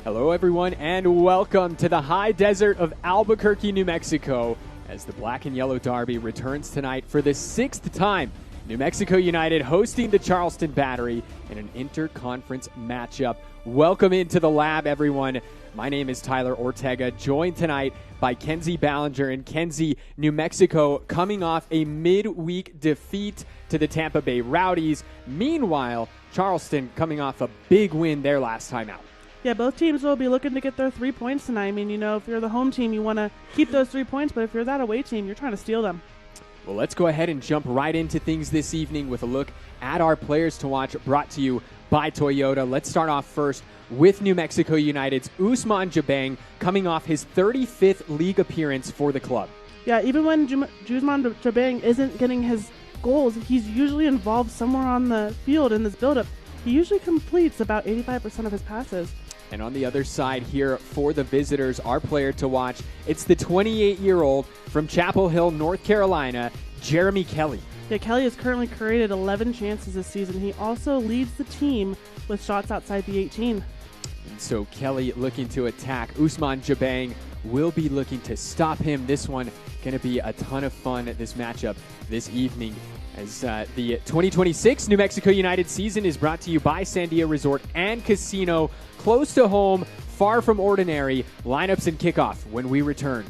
Hello, everyone, and welcome to the high desert of Albuquerque, New Mexico, as the Black and Yellow Derby returns tonight for the 6th time. New Mexico United hosting the Charleston Battery in an interconference matchup. Welcome into the lab, everyone. My name is Tyler Ortega, joined tonight by Kenzie Ballinger. And Kenzie, New Mexico coming off a midweek defeat to the Tampa Bay Rowdies. Meanwhile, Charleston coming off a big win their last time out. Yeah, both teams will be looking to get their 3 points tonight. I mean, you know, if you're the home team, you want to keep those 3 points, but if you're that away team, you're trying to steal them. Well, let's go ahead and jump right into things this evening with a look at our players to watch, brought to you by Toyota. Let's start off first with New Mexico United's Ousmane Dieng, coming off his 35th league appearance for the club. Yeah, even when Ousmane Dieng isn't getting his goals, he's usually involved somewhere on the field in this build-up. He usually completes about 85% of his passes. And on the other side here for the visitors, our player to watch, it's the 28-year-old from Chapel Hill, North Carolina, Jeremy Kelly. Yeah, Kelly has currently created 11 chances this season. He also leads the team with shots outside the 18. And so Kelly looking to attack. Ousmane Dieng will be looking to stop him. This one going to be a ton of fun at this matchup this evening, as the 2026 New Mexico United season is brought to you by Sandia Resort and Casino. Close to home, far from ordinary. Lineups and kickoff when we return.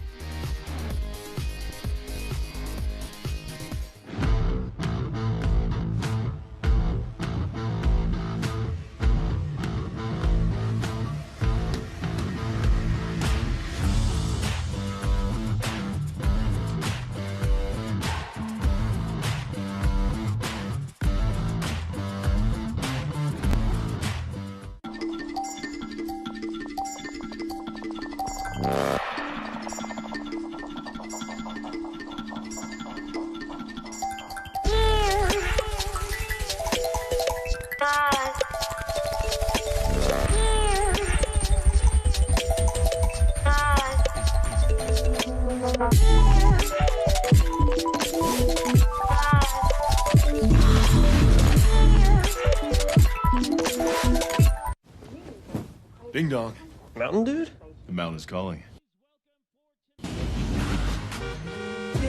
Ding dong. Mountain dude? The mountain is calling. Give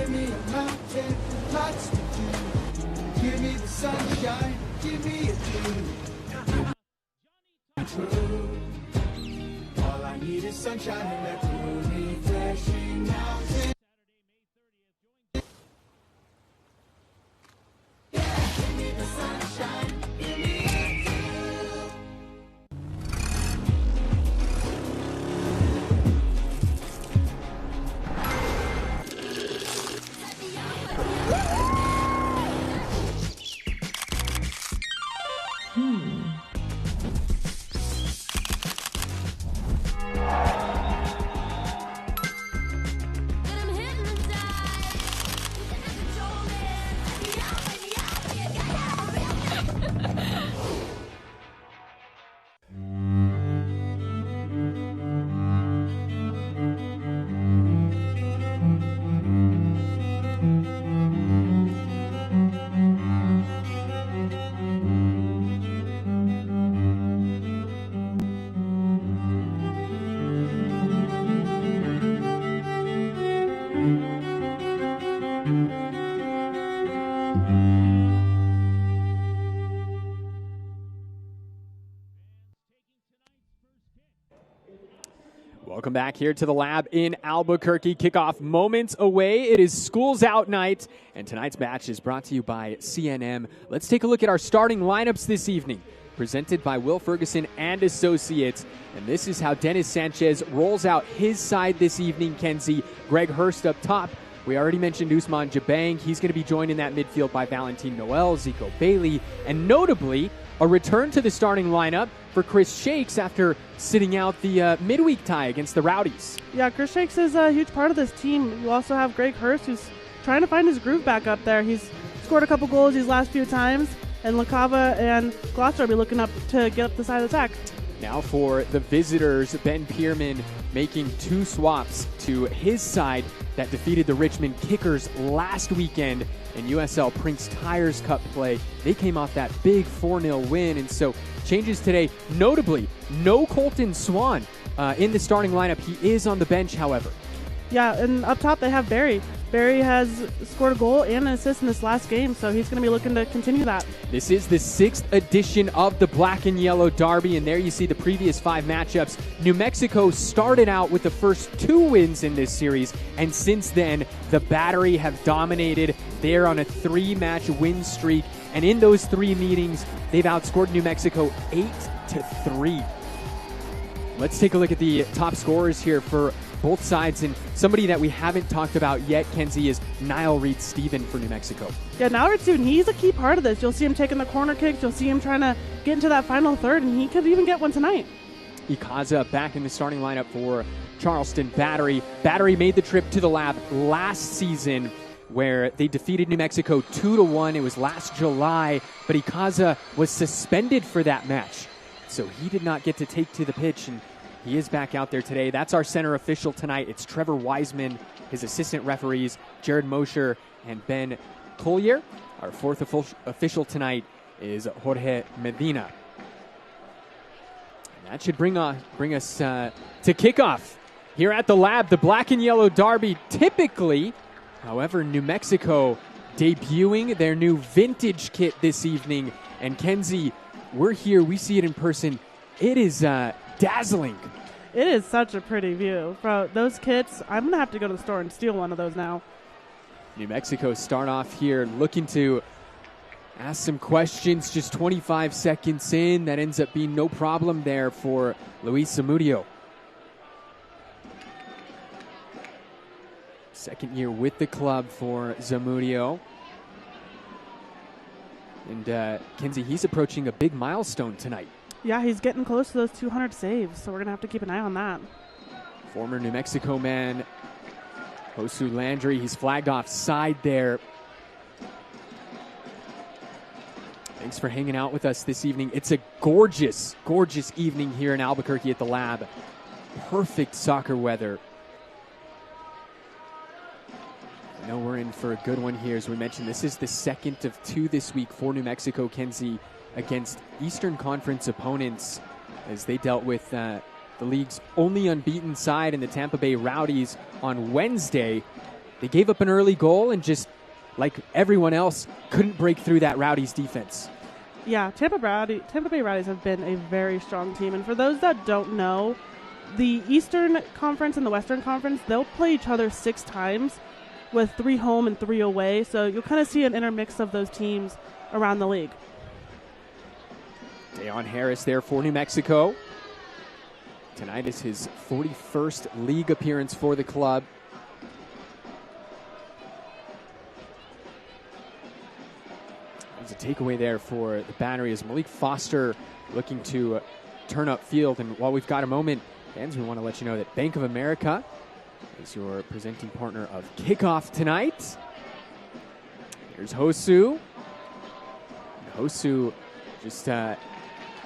me a mountain, lots to do. Give me the sunshine, give me a dream. All I need is sunshine and that cool, refreshing mountain. Yeah, give me the sunshine, give me a dream. Welcome back here to the lab in Albuquerque. Kickoff moments away. It is School's Out night, and tonight's match is brought to you by CNM. Let's take a look at our starting lineups this evening, presented by Will Ferguson and Associates. And this is how Dennis Sanchez rolls out his side this evening, Kenzie. Greg Hurst up top. We already mentioned Ousmane Dieng. He's going to be joined in that midfield by Valentin Noel, Zico Bailey, and notably, a return to the starting lineup for Chris Shakes after sitting out the midweek tie against the Rowdies. Yeah, Chris Shakes is a huge part of this team. You also have Greg Hurst, who's trying to find his groove back up there. He's scored a couple goals these last few times, and LaCava and Gloucester will be looking up to get up the side of the attack. Now for the visitors, Ben Pierman making 2 swaps to his side that defeated the Richmond Kickers last weekend in USL Prinks Tires Cup play. They came off that big 4-0 win, and so changes today. Notably, no Colton Swan in the starting lineup. He is on the bench, however. Yeah, and up top they have Barry. Barry has scored a goal and an assist in this last game, so he's going to be looking to continue that. This is the 6th edition of the Black and Yellow Derby, and there you see the previous 5 matchups. New Mexico started out with the first 2 wins in this series, and since then, the Battery have dominated. They're on a 3-match win streak, and in those 3 meetings, they've outscored New Mexico 8-3. Let's take a look at the top scorers here for both sides, and somebody that we haven't talked about yet, Kenzie, is Niall Reed-Steven for New Mexico. Yeah, Niall Reed-Steven, he's a key part of this. You'll see him taking the corner kicks. You'll see him trying to get into that final third, and he could even get one tonight. Ikaza back in the starting lineup for Charleston Battery. Battery made the trip to the lab last season where they defeated New Mexico 2-1. It was last July, but Ikaza was suspended for that match, so he did not get to take to the pitch, and he is back out there today. That's our center official tonight. It's Trevor Wiseman. His assistant referees, Jared Mosher and Ben Collier. Our 4th official tonight is Jorge Medina. And that should bring us to kickoff here at the lab. The Black and Yellow Derby typically, however, New Mexico debuting their new vintage kit this evening. And Kenzie, we're here. We see it in person. It is dazzling. It is such a pretty view. Bro, those kits, I'm going to have to go to the store and steal one of those now. New Mexico start off here looking to ask some questions. Just 25 seconds in. That ends up being no problem there for Luis Zamudio. Second year with the club for Zamudio. And Kenzie, he's approaching a big milestone tonight. Yeah, he's getting close to those 200 saves, so we're going to have to keep an eye on that. Former New Mexico man, Josu Landry, he's flagged offside there. Thanks for hanging out with us this evening. It's a gorgeous, gorgeous evening here in Albuquerque at the lab. Perfect soccer weather. I know we're in for a good one here. As we mentioned, this is the 2nd of 2 this week for New Mexico, Kenzie, against Eastern Conference opponents as they dealt with the league's only unbeaten side in the Tampa Bay Rowdies on Wednesday. They gave up an early goal and just, like everyone else, couldn't break through that Rowdies defense. Yeah, Tampa Bay Rowdies have been a very strong team. And for those that don't know, the Eastern Conference and the Western Conference, they'll play each other 6 times with 3 home and 3 away. So you'll kind of see an intermix of those teams around the league. Deon Harris there for New Mexico. Tonight is his 41st league appearance for the club. There's a takeaway there for the Battery as Malik Foster looking to turn up field. And while we've got a moment, fans, we want to let you know that Bank of America is your presenting partner of kickoff tonight. Here's Josu. And Josu just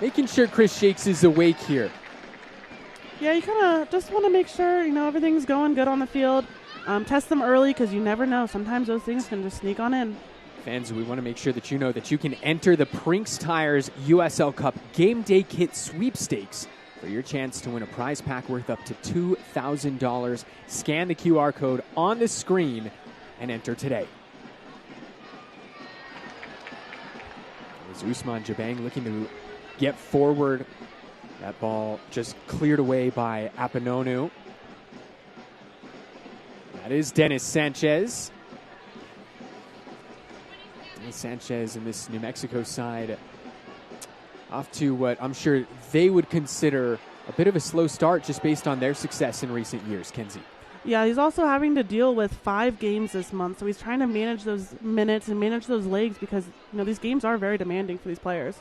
making sure Chris Shakes is awake here. Yeah, you kind of just want to make sure, everything's going good on the field. Test them early because you never know. Sometimes those things can just sneak on in. Fans, we want to make sure that you know that you can enter the Prinks Tires USL Cup Game Day Kit Sweepstakes for your chance to win a prize pack worth up to $2,000. Scan the QR code on the screen and enter today. There's Usman Jabang looking to get forward. That ball just cleared away by Apanonu. That is Dennis Sanchez. Dennis Sanchez in this New Mexico side off to what I'm sure they would consider a bit of a slow start just based on their success in recent years, Kenzie. Yeah, he's also having to deal with 5 games this month, so he's trying to manage those minutes and manage those legs because these games are very demanding for these players.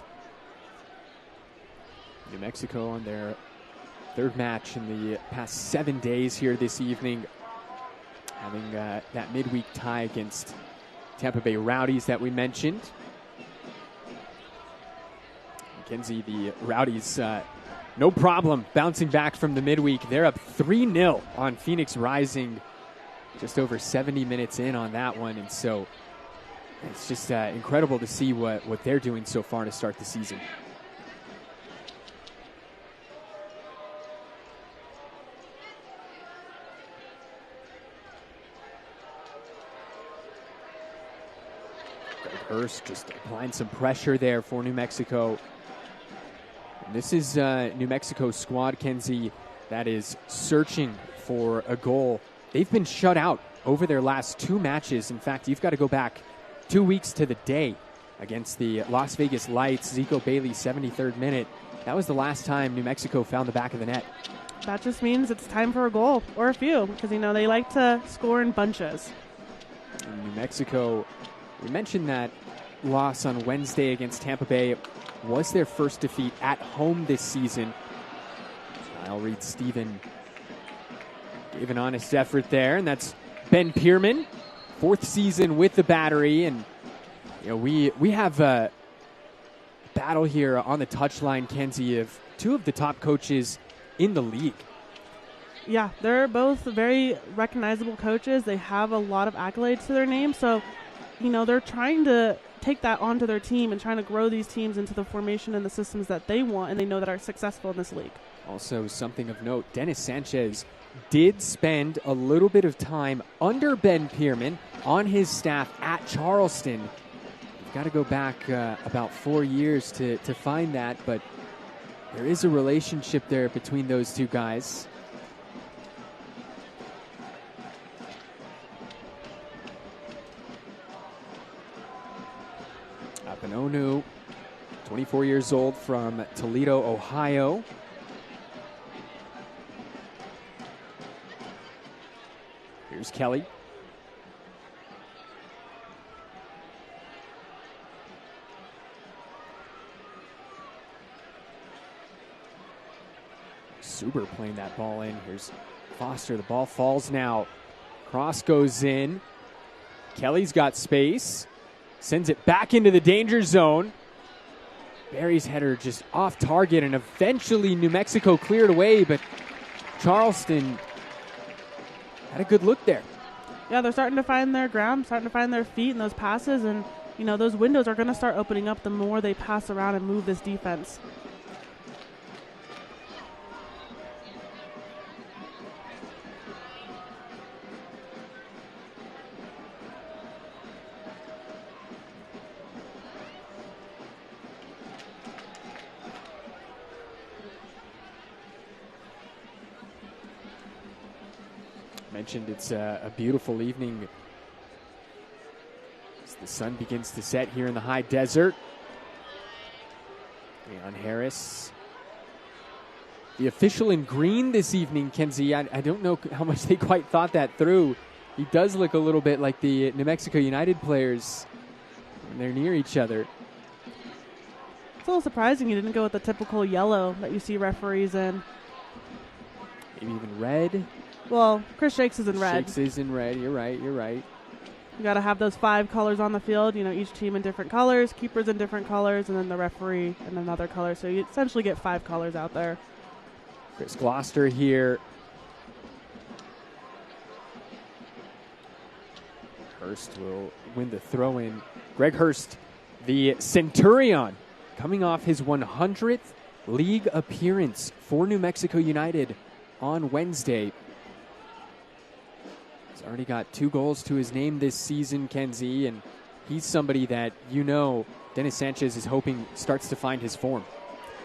New Mexico on their 3rd match in the past 7 days here this evening, having that midweek tie against Tampa Bay Rowdies that we mentioned. Kenzie, the Rowdies no problem bouncing back from the midweek. They're up 3-0 on Phoenix Rising, just over 70 minutes in on that one. And so it's just incredible to see what they're doing so far to start the season. Greg Hurst just applying some pressure there for New Mexico. And this is New Mexico's squad, Kenzie, that is searching for a goal. They've been shut out over their last 2 matches. In fact, you've got to go back 2 weeks to the day against the Las Vegas Lights. Zico Bailey, 73rd minute. That was the last time New Mexico found the back of the net. That just means it's time for a goal, or a few, because, they like to score in bunches. And New Mexico, we mentioned that loss on Wednesday against Tampa Bay was their first defeat at home this season. I'll read Steven gave an honest effort there, and that's Ben Pierman, 4th season with the Battery. And we have a battle here on the touchline, Kenzie, of 2 of the top coaches in the league. Yeah, they're both very recognizable coaches. They have a lot of accolades to their name, so they're trying to take that onto their team and trying to grow these teams into the formation and the systems that they want and they know that are successful in this league. Also, something of note, Dennis Sanchez did spend a little bit of time under Ben Pierman on his staff at Charleston. You've got to go back about 4 years to find that, but there is a relationship there between those 2 guys. Apononu, 24 years old, from Toledo, Ohio. Here's Kelly. Suber playing that ball in. Here's Foster. The ball falls now. Cross goes in. Kelly's got space. Sends it back into the danger zone. Barry's header just off target, and eventually New Mexico cleared away, but Charleston had a good look there. Yeah, they're starting to find their ground, starting to find their feet in those passes, and those windows are going to start opening up the more they pass around and move this defense. Mentioned it's a beautiful evening as the sun begins to set here in the high desert. Leon Harris, the official in green this evening, Kenzie. I don't know how much they quite thought that through. He does look a little bit like the New Mexico United players when they're near each other. It's a little surprising you didn't go with the typical yellow that you see referees in. Maybe even red. Well, Chris Shakes is in red. Shakes is in red. You're right. You got to have those 5 colors on the field. Each team in different colors, keepers in different colors, and then the referee in another color. So you essentially get 5 colors out there. Chris Gloucester here. Hurst will win the throw-in. Greg Hurst, the Centurion, coming off his 100th league appearance for New Mexico United on Wednesday. He's already got 2 goals to his name this season, Kenzie, and he's somebody that Dennis Sanchez is hoping starts to find his form.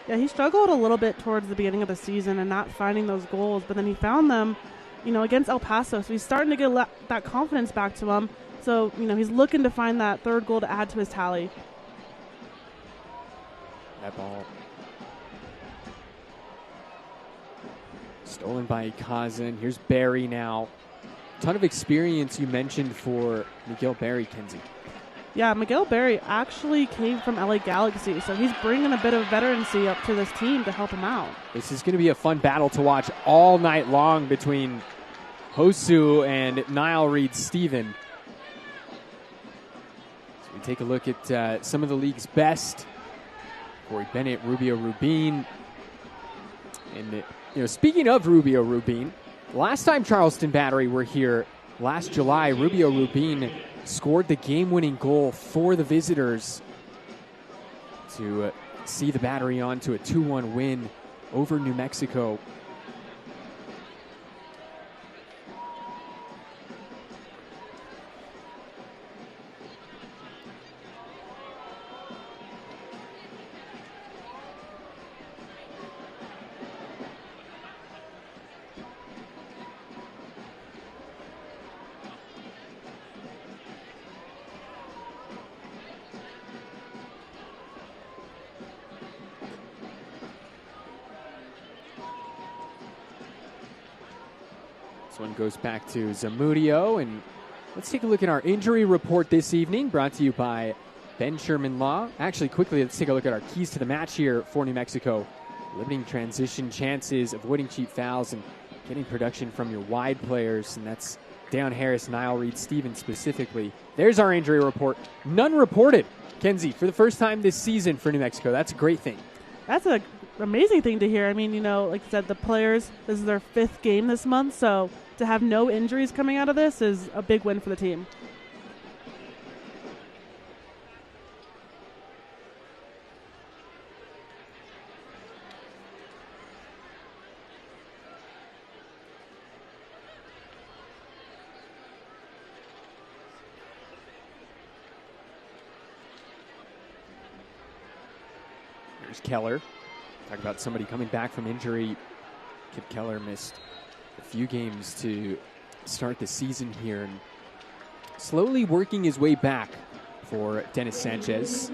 Yeah, he struggled a little bit towards the beginning of the season and not finding those goals, but then he found them, against El Paso. So he's starting to get that confidence back to him. So, he's looking to find that 3rd goal to add to his tally. That ball stolen by Kazan. Here's Barry now. Ton of experience you mentioned for Miguel Barry, Kenzie. Yeah, Miguel Barry actually came from LA Galaxy, so he's bringing a bit of veterancy up to this team to help him out. This is going to be a fun battle to watch all night long between Hosu and Niall Reed-Steven. So we take a look at some of the league's best. Corey Bennett, Rubio Rubin, And, speaking of Rubio Rubin, last time Charleston Battery were here last July, Rubio Rubin scored the game-winning goal for the visitors to see the Battery on to a 2-1 win over New Mexico. This one goes back to Zamudio, and let's take a look at our injury report this evening, brought to you by Ben Sherman Law. Actually, quickly, let's take a look at our keys to the match here for New Mexico. Limiting transition chances, avoiding cheap fouls, and getting production from your wide players, and that's Deion Harris, Niall Reed-Stevens specifically. There's our injury report. None reported, Kenzie, for the first time this season for New Mexico. That's a great thing. That's an amazing thing to hear. I mean, like I said, the players, this is their 5th game this month, so to have no injuries coming out of this is a big win for the team. Here's Keller. Talk about somebody coming back from injury. Kip Keller missed a few games to start the season here, and slowly working his way back for Dennis Sanchez.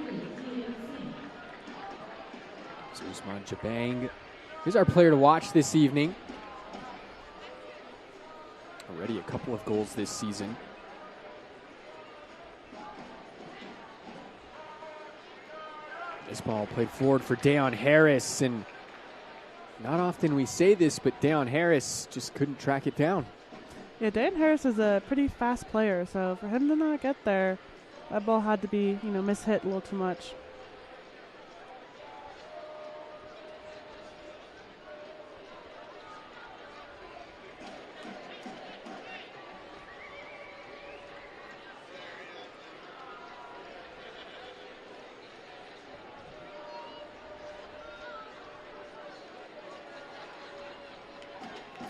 So Usman Jabang. Here's our player to watch this evening. Already a couple of goals this season. This ball played forward for Deion Harris, and not often we say this, but Deion Harris just couldn't track it down. Yeah, Deion Harris is a pretty fast player, so for him to not get there, that ball had to be, mishit a little too much.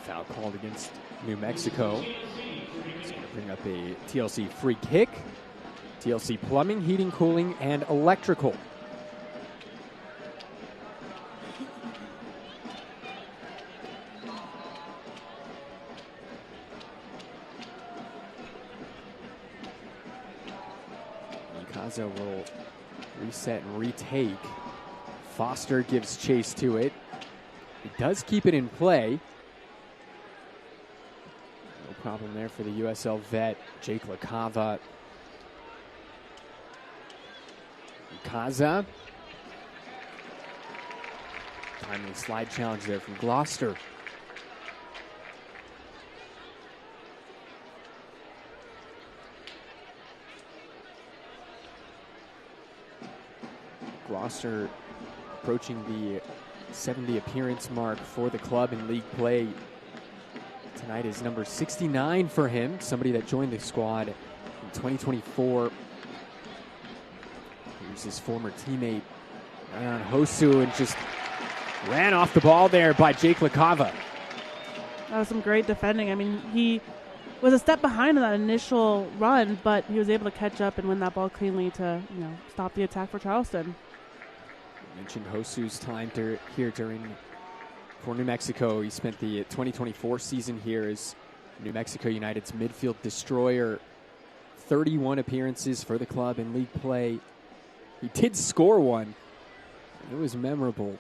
Foul called against New Mexico. It's going to bring up a TLC free kick. TLC plumbing, heating, cooling, and electrical. Nikaza will reset and retake. Foster gives chase to it. He does keep it in play. Problem there for the USL vet, Jake LaCava. Kaza. Timely slide challenge there from Gloucester. Gloucester approaching the 70 appearance mark for the club in league play. Tonight is number 69 for him, somebody that joined the squad in 2024. Here's his former teammate, Ryan Hosu, and just ran off the ball there by Jake LaCava. That was some great defending. I mean, he was a step behind in that initial run, but he was able to catch up and win that ball cleanly to, stop the attack for Charleston. I mentioned Hosu's time here for New Mexico. He spent the 2024 season here as New Mexico United's midfield destroyer. 31 appearances for the club in league play. He did score one. It was memorable.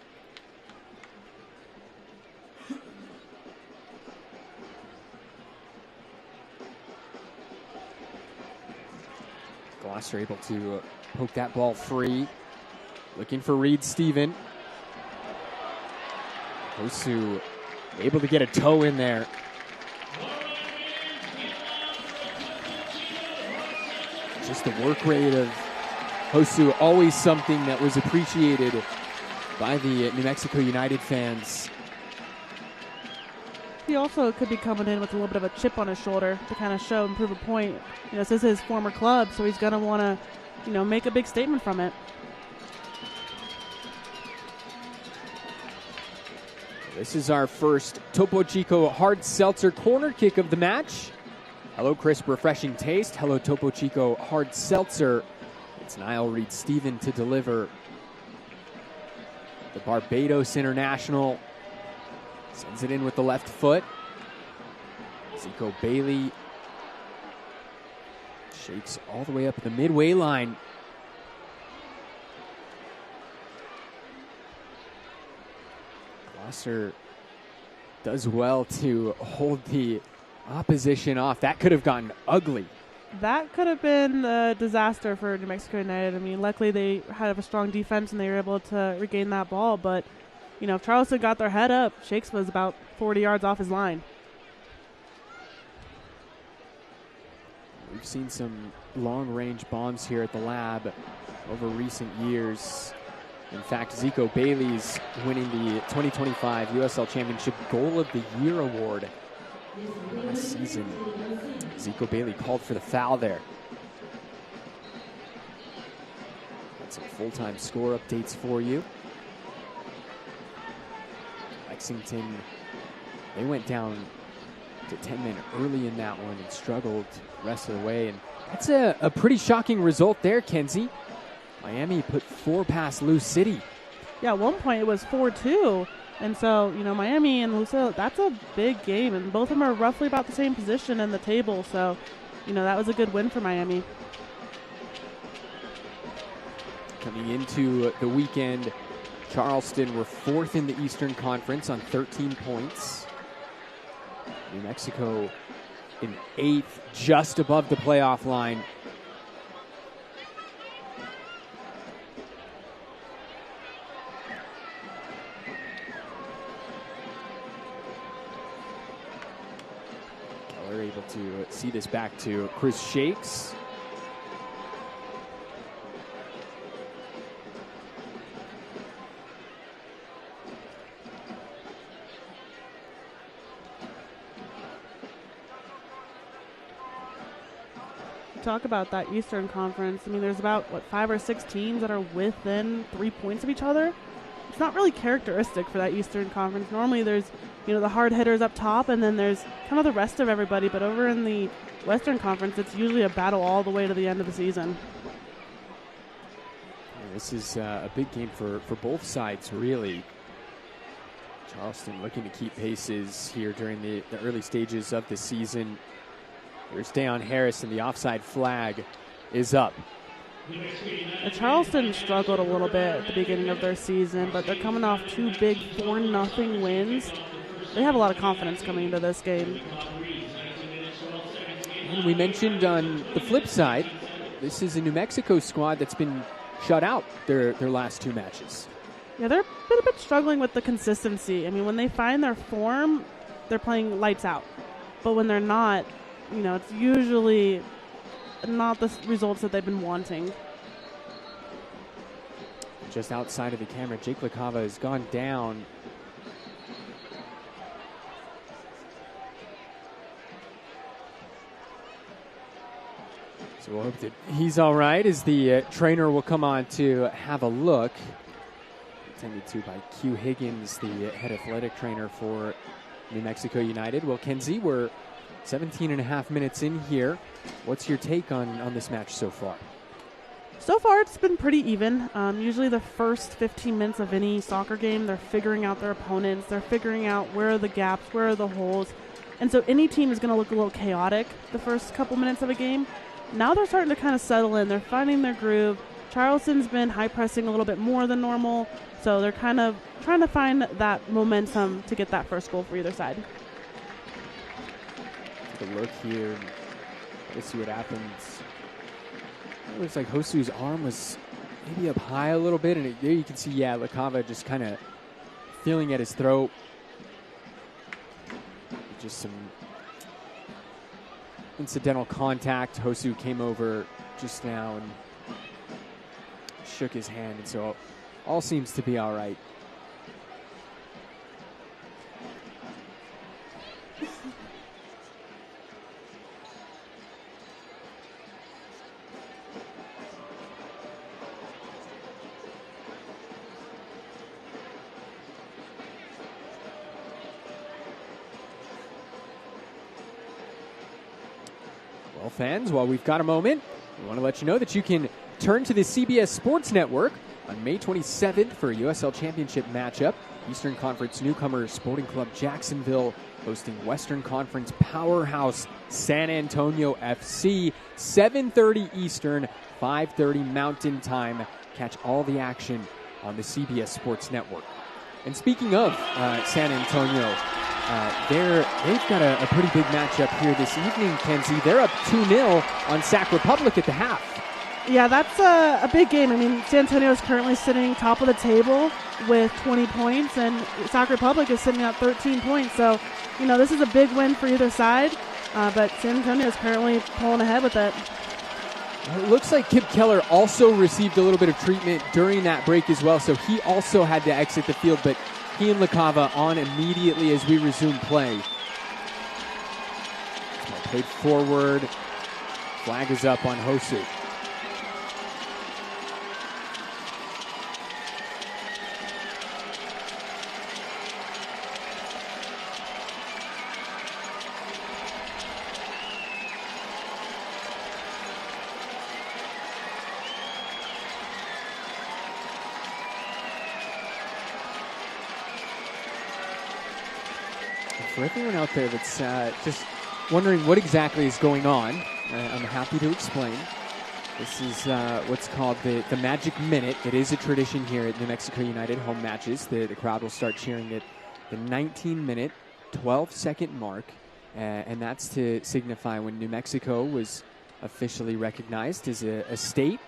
Gloucester able to poke that ball free. Looking for Reed-Steven. Hosu able to get a toe in there. Just the work rate of Hosu, always something that was appreciated by the New Mexico United fans. He also could be coming in with a little bit of a chip on his shoulder to kind of show and prove a point. This is his former club, so he's going to want to, make a big statement from it. This is our first Topo Chico hard seltzer corner kick of the match. Hello, crisp, refreshing taste. Hello, Topo Chico hard seltzer. It's Niall Reed-Stephen to deliver. The Barbados international sends it in with the left foot. Zico Bailey shakes all the way up at the midway line. Gloucester does well to hold the opposition off. That could have gotten ugly. That could have been a disaster for New Mexico United. I mean, luckily they had a strong defense and they were able to regain that ball. But, if Charleston got their head up, Shakes was about 40 yards off his line. We've seen some long-range bombs here at the lab over recent years. In fact, Zico Bailey's winning the 2025 USL Championship Goal of the Year award last season. Zico Bailey called for the foul there. Got some full-time score updates for you. Lexington, they went down to 10 men early in that one and struggled the rest of the way. And that's a pretty shocking result there, Kenzie. Miami put 4 past Lou City. Yeah, at one point it was 4-2. And so, Miami and Lucille, that's a big game. And both of them are roughly about the same position in the table. So, that was a good win for Miami. Coming into the weekend, Charleston were 4th in the Eastern Conference on 13 points. New Mexico in 8th, just above the playoff line. Keller able to see this back to Chris Shakes. Talk about that Eastern Conference. I mean, there's about 5 or 6 teams that are within 3 points of each other. It's not really characteristic for that Eastern Conference. Normally there's the hard hitters up top, and then there's kind of the rest of everybody. But over in the Western Conference, it's usually a battle all the way to the end of the season. This is a big game for both sides, really. Charleston looking to keep paces here during the early stages of the season. Here's Dayon Harris, and the offside flag is up. Charleston struggled a little bit at the beginning of their season, but they're coming off 2 big 4-0 wins. They have a lot of confidence coming into this game. And we mentioned on the flip side, this is a New Mexico squad that's been shut out their last 2 matches. Yeah, they're a bit struggling with the consistency. I mean, when they find their form, they're playing lights out. But when they're not, it's usually not the results that they've been wanting. Just outside of the camera, Jake LaCava has gone down. So we'll hope that he's all right as the trainer will come on to have a look. Attended to by Q Higgins, the head athletic trainer for New Mexico United. Well, Kenzie, we're 17 and a half minutes in here. What's your take on this match so far? So far, it's been pretty even. Usually the first 15 minutes of any soccer game, they're figuring out their opponents. They're figuring out where are the gaps, where are the holes. And so any team is going to look a little chaotic the first couple minutes of a game. Now they're starting to kind of settle in. They're finding their groove. Charleston's been high pressing a little bit more than normal. So they're kind of trying to find that momentum to get that first goal for either side. Take a look here. Let's see what happens. It looks like Hosu's arm was maybe up high a little bit, and there you can see, LaCava just kind of feeling at his throat. Just some incidental contact. Hosu came over just now and shook his hand, and so all seems to be all right. fans, while we've got a moment, we want to let you know that you can turn to the CBS Sports Network on May 27th for a USL Championship matchup. Eastern Conference newcomer Sporting Club Jacksonville hosting Western Conference powerhouse San Antonio FC. 7:30 Eastern, 5:30 Mountain Time. Catch all the action on the CBS Sports Network. And speaking of San Antonio, they've got a pretty big matchup here this evening, Kenzie. They're up 2-0 on Sac Republic at the half. Yeah, that's a big game. I mean, San Antonio is currently sitting top of the table with 20 points, and Sac Republic is sitting at 13 points. So, this is a big win for either side, but San Antonio is currently pulling ahead with it. It looks like Kip Keller also received a little bit of treatment during that break as well, so he also had to exit the field, but he and LaCava on immediately as we resume play. Played forward. Flag is up on Hosu. For everyone out there that's just wondering what exactly is going on, I'm happy to explain. This is what's called the Magic Minute. It is a tradition here at New Mexico United home matches. The crowd will start cheering at the 19-minute, 12-second mark, and that's to signify when New Mexico was officially recognized as a state.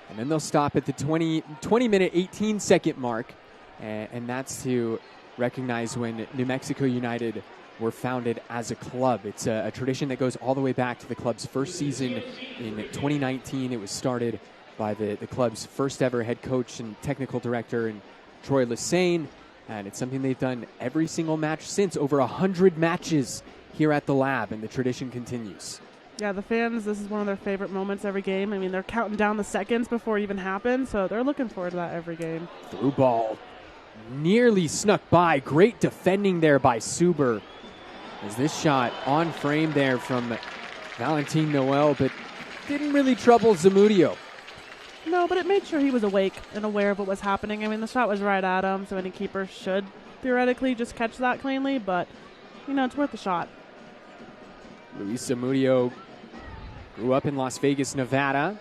And then they'll stop at the 20-minute, 18-second mark, and that's to recognize when New Mexico United were founded as a club. It's a tradition that goes all the way back to the club's first season in 2019. It was started by the club's first ever head coach and technical director, and Troy Lesane, and it's something they've done every single match since. Over 100 matches here at the Lab, and the tradition continues. Yeah, the fans, this is one of their favorite moments every game. I mean, they're counting down the seconds before it even happens, so they're looking forward to that every game. Through ball. Nearly snuck by. Great defending there by Suber. As this shot on frame there from Valentin Noel, but didn't really trouble Zamudio. No, but it made sure he was awake and aware of what was happening. I mean, the shot was right at him, so any keeper should theoretically just catch that cleanly, but, it's worth a shot. Luis Zamudio grew up in Las Vegas, Nevada.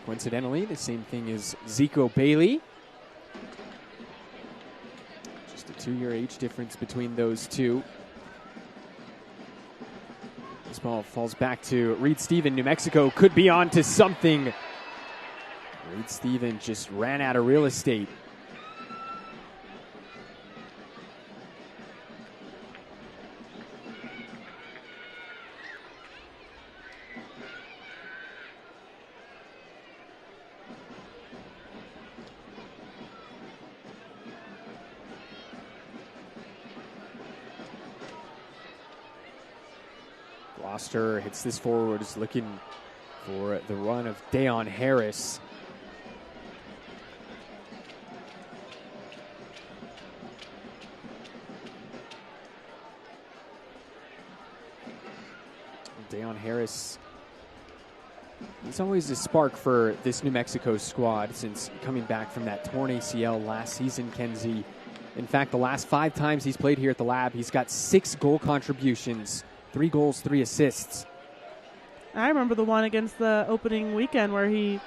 Coincidentally, the same thing as Zico Bailey. 2-year age difference between those two. This ball falls back to Reed Stephen. New Mexico could be on to something. Reed Stephen just ran out of real estate. Gloucester hits this forward, is looking for the run of Dayon Harris. Dayon Harris, he's always a spark for this New Mexico squad since coming back from that torn ACL last season, Kenzie. In fact, the last 5 times he's played here at the Lab, he's got 6 goal contributions. 3 goals, 3 assists. I remember the one against the opening weekend where he,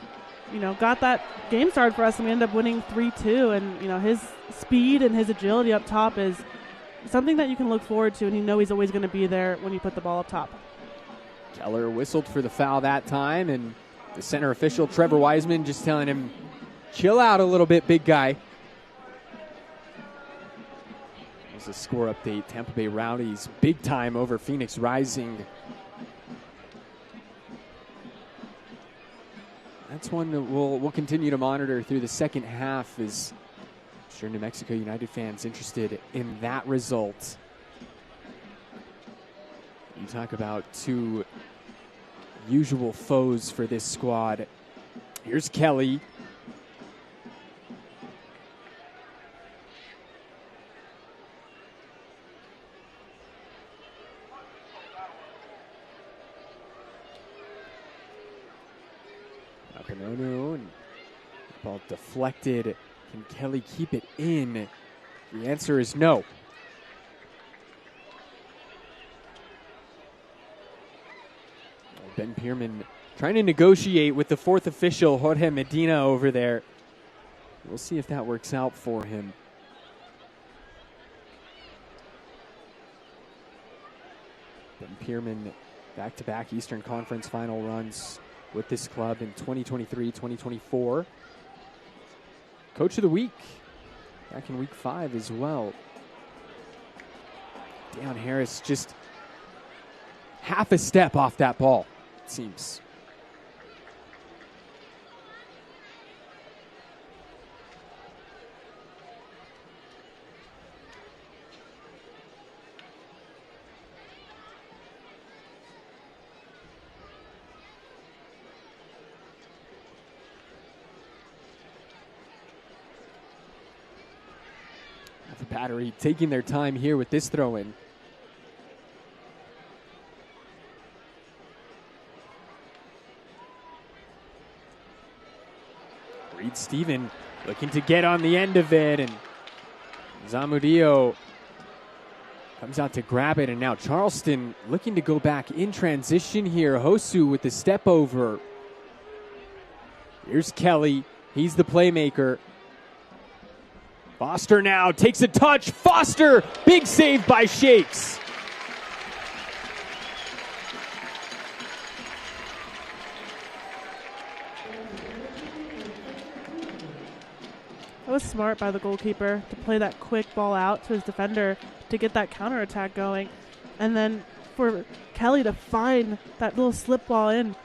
got that game started for us, and we ended up winning 3-2. And, his speed and his agility up top is something that you can look forward to, and he's always going to be there when you put the ball up top. Keller whistled for the foul that time, and the center official, Trevor Wiseman, just telling him, chill out a little bit, big guy. A score update. Tampa Bay Rowdies big time over Phoenix Rising. That's one that we'll continue to monitor through the second half, as I'm sure New Mexico United fans interested in that result. You talk about 2 usual foes for this squad. Here's Kelly. Akinono, and the ball deflected. Can Kelly keep it in? The answer is no. Ben Pierman trying to negotiate with the fourth official, Jorge Medina, over there. We'll see if that works out for him. Ben Pierman, back-to-back Eastern Conference final runs with this club in 2023, 2024. Coach of the week back in week 5 as well. Deion Harris just half a step off that ball, it seems. The Battery taking their time here with this throw-in. Reed Stephen looking to get on the end of it, and Zamudio comes out to grab it, and now Charleston looking to go back in transition here. Hosu with the step over. Here's Kelly. He's the playmaker. Foster now takes a touch. Foster, big save by Shakes. That was smart by the goalkeeper to play that quick ball out to his defender to get that counterattack going. And then for Kelly to find that little slip ball in,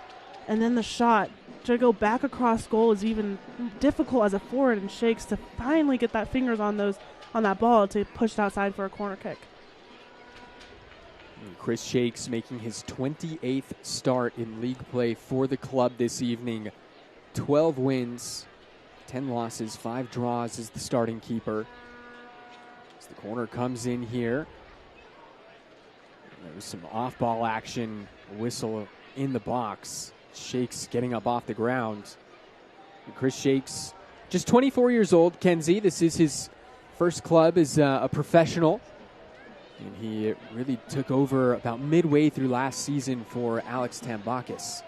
and then the shot to go back across goal is even difficult as a forward, and Shakes to finally get that fingers on that ball to push it outside for a corner kick. Chris Shakes making his 28th start in league play for the club this evening. 12 wins, 10 losses, 5 draws as the starting keeper. As the corner comes in here, there was some off-ball action, a whistle in the box. Shakes getting up off the ground. And Chris Shakes, just 24 years old, Kenzie. This is his first club as a professional. And he really took over about midway through last season for Alex Tambakis.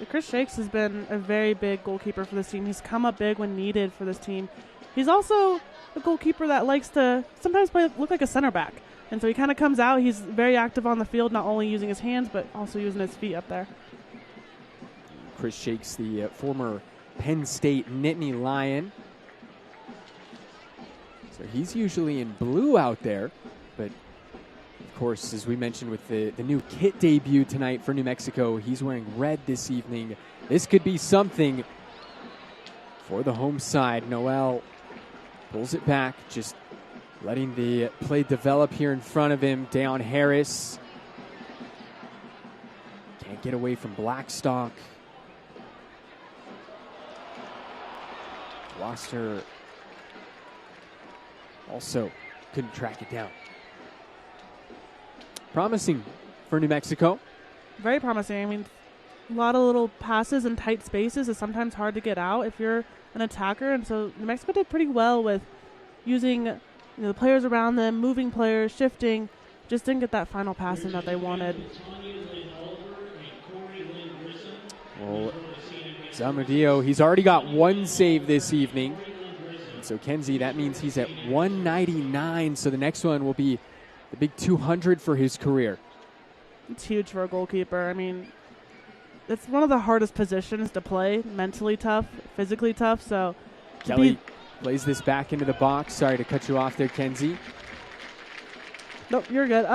Chris Shakes has been a very big goalkeeper for this team. He's come up big when needed for this team. He's also a goalkeeper that likes to sometimes look like a center back. And so he kind of comes out. He's very active on the field, not only using his hands, but also using his feet up there. Chris Shakes, the former Penn State Nittany Lion. So he's usually in blue out there, but of course, as we mentioned with the new kit debut tonight for New Mexico, he's wearing red this evening. This could be something for the home side. Noel pulls it back, just letting the play develop here in front of him. Deion Harris can't get away from Blackstock. Gloucester also couldn't track it down. Promising for New Mexico. Very promising. I mean, a lot of little passes in tight spaces is sometimes hard to get out if you're an attacker. And so New Mexico did pretty well with using the players around them, moving players, shifting. Just didn't get that final pass in that they wanted. Well, Zamudio, he's already got 1 save this evening. And so Kenzie, that means he's at 199. So the next one will be the big 200 for his career. It's huge for a goalkeeper. I mean, it's one of the hardest positions to play. Mentally tough, physically tough. So Kelly plays this back into the box. Sorry to cut you off there, Kenzie. Nope, you're good.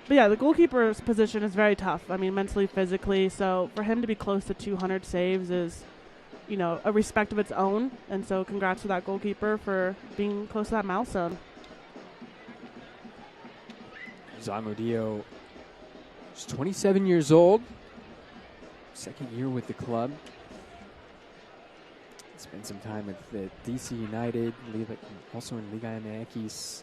But yeah, the goalkeeper's position is very tough. I mean, mentally, physically. So for him to be close to 200 saves is, a respect of its own. And so congrats to that goalkeeper for being close to that milestone. Zamudio, just 27 years old. Second year with the club. Spent some time with the DC United, also in Liga MX.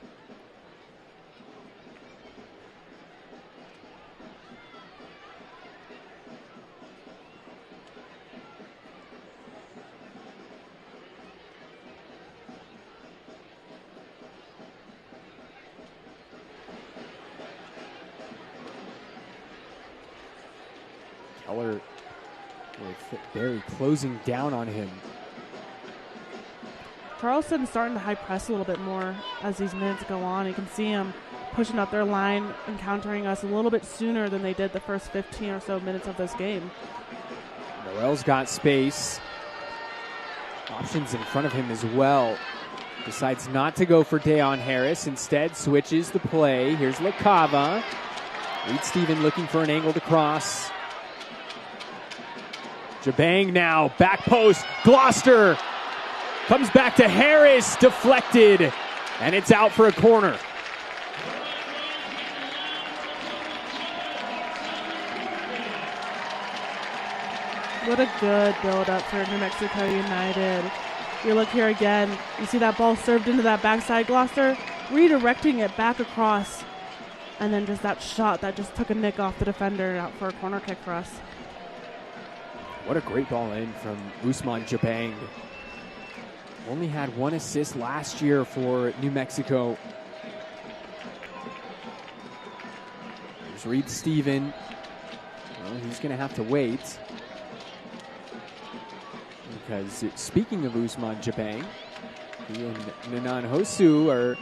Heller with Barry closing down on him. Charleston's starting to high press a little bit more as these minutes go on. You can see them pushing up their line, encountering us a little bit sooner than they did the first 15 or so minutes of this game. Noel's got space. Options in front of him as well. Decides not to go for Dayon Harris. Instead, switches the play. Here's LaCava. Reed Stephen looking for an angle to cross. Jabang now, back post. Gloucester comes back to Harris, deflected, and it's out for a corner. What a good build-up for New Mexico United. You look here again, you see that ball served into that backside. Gloucester redirecting it back across, and then just that shot that just took a nick off the defender out for a corner kick for us. What a great ball in from Usman Jabang. Only had 1 assist last year for New Mexico. There's Reed Stephen. Well, he's going to have to wait. Because speaking of Usman Jabang, he and Nanan Hosu are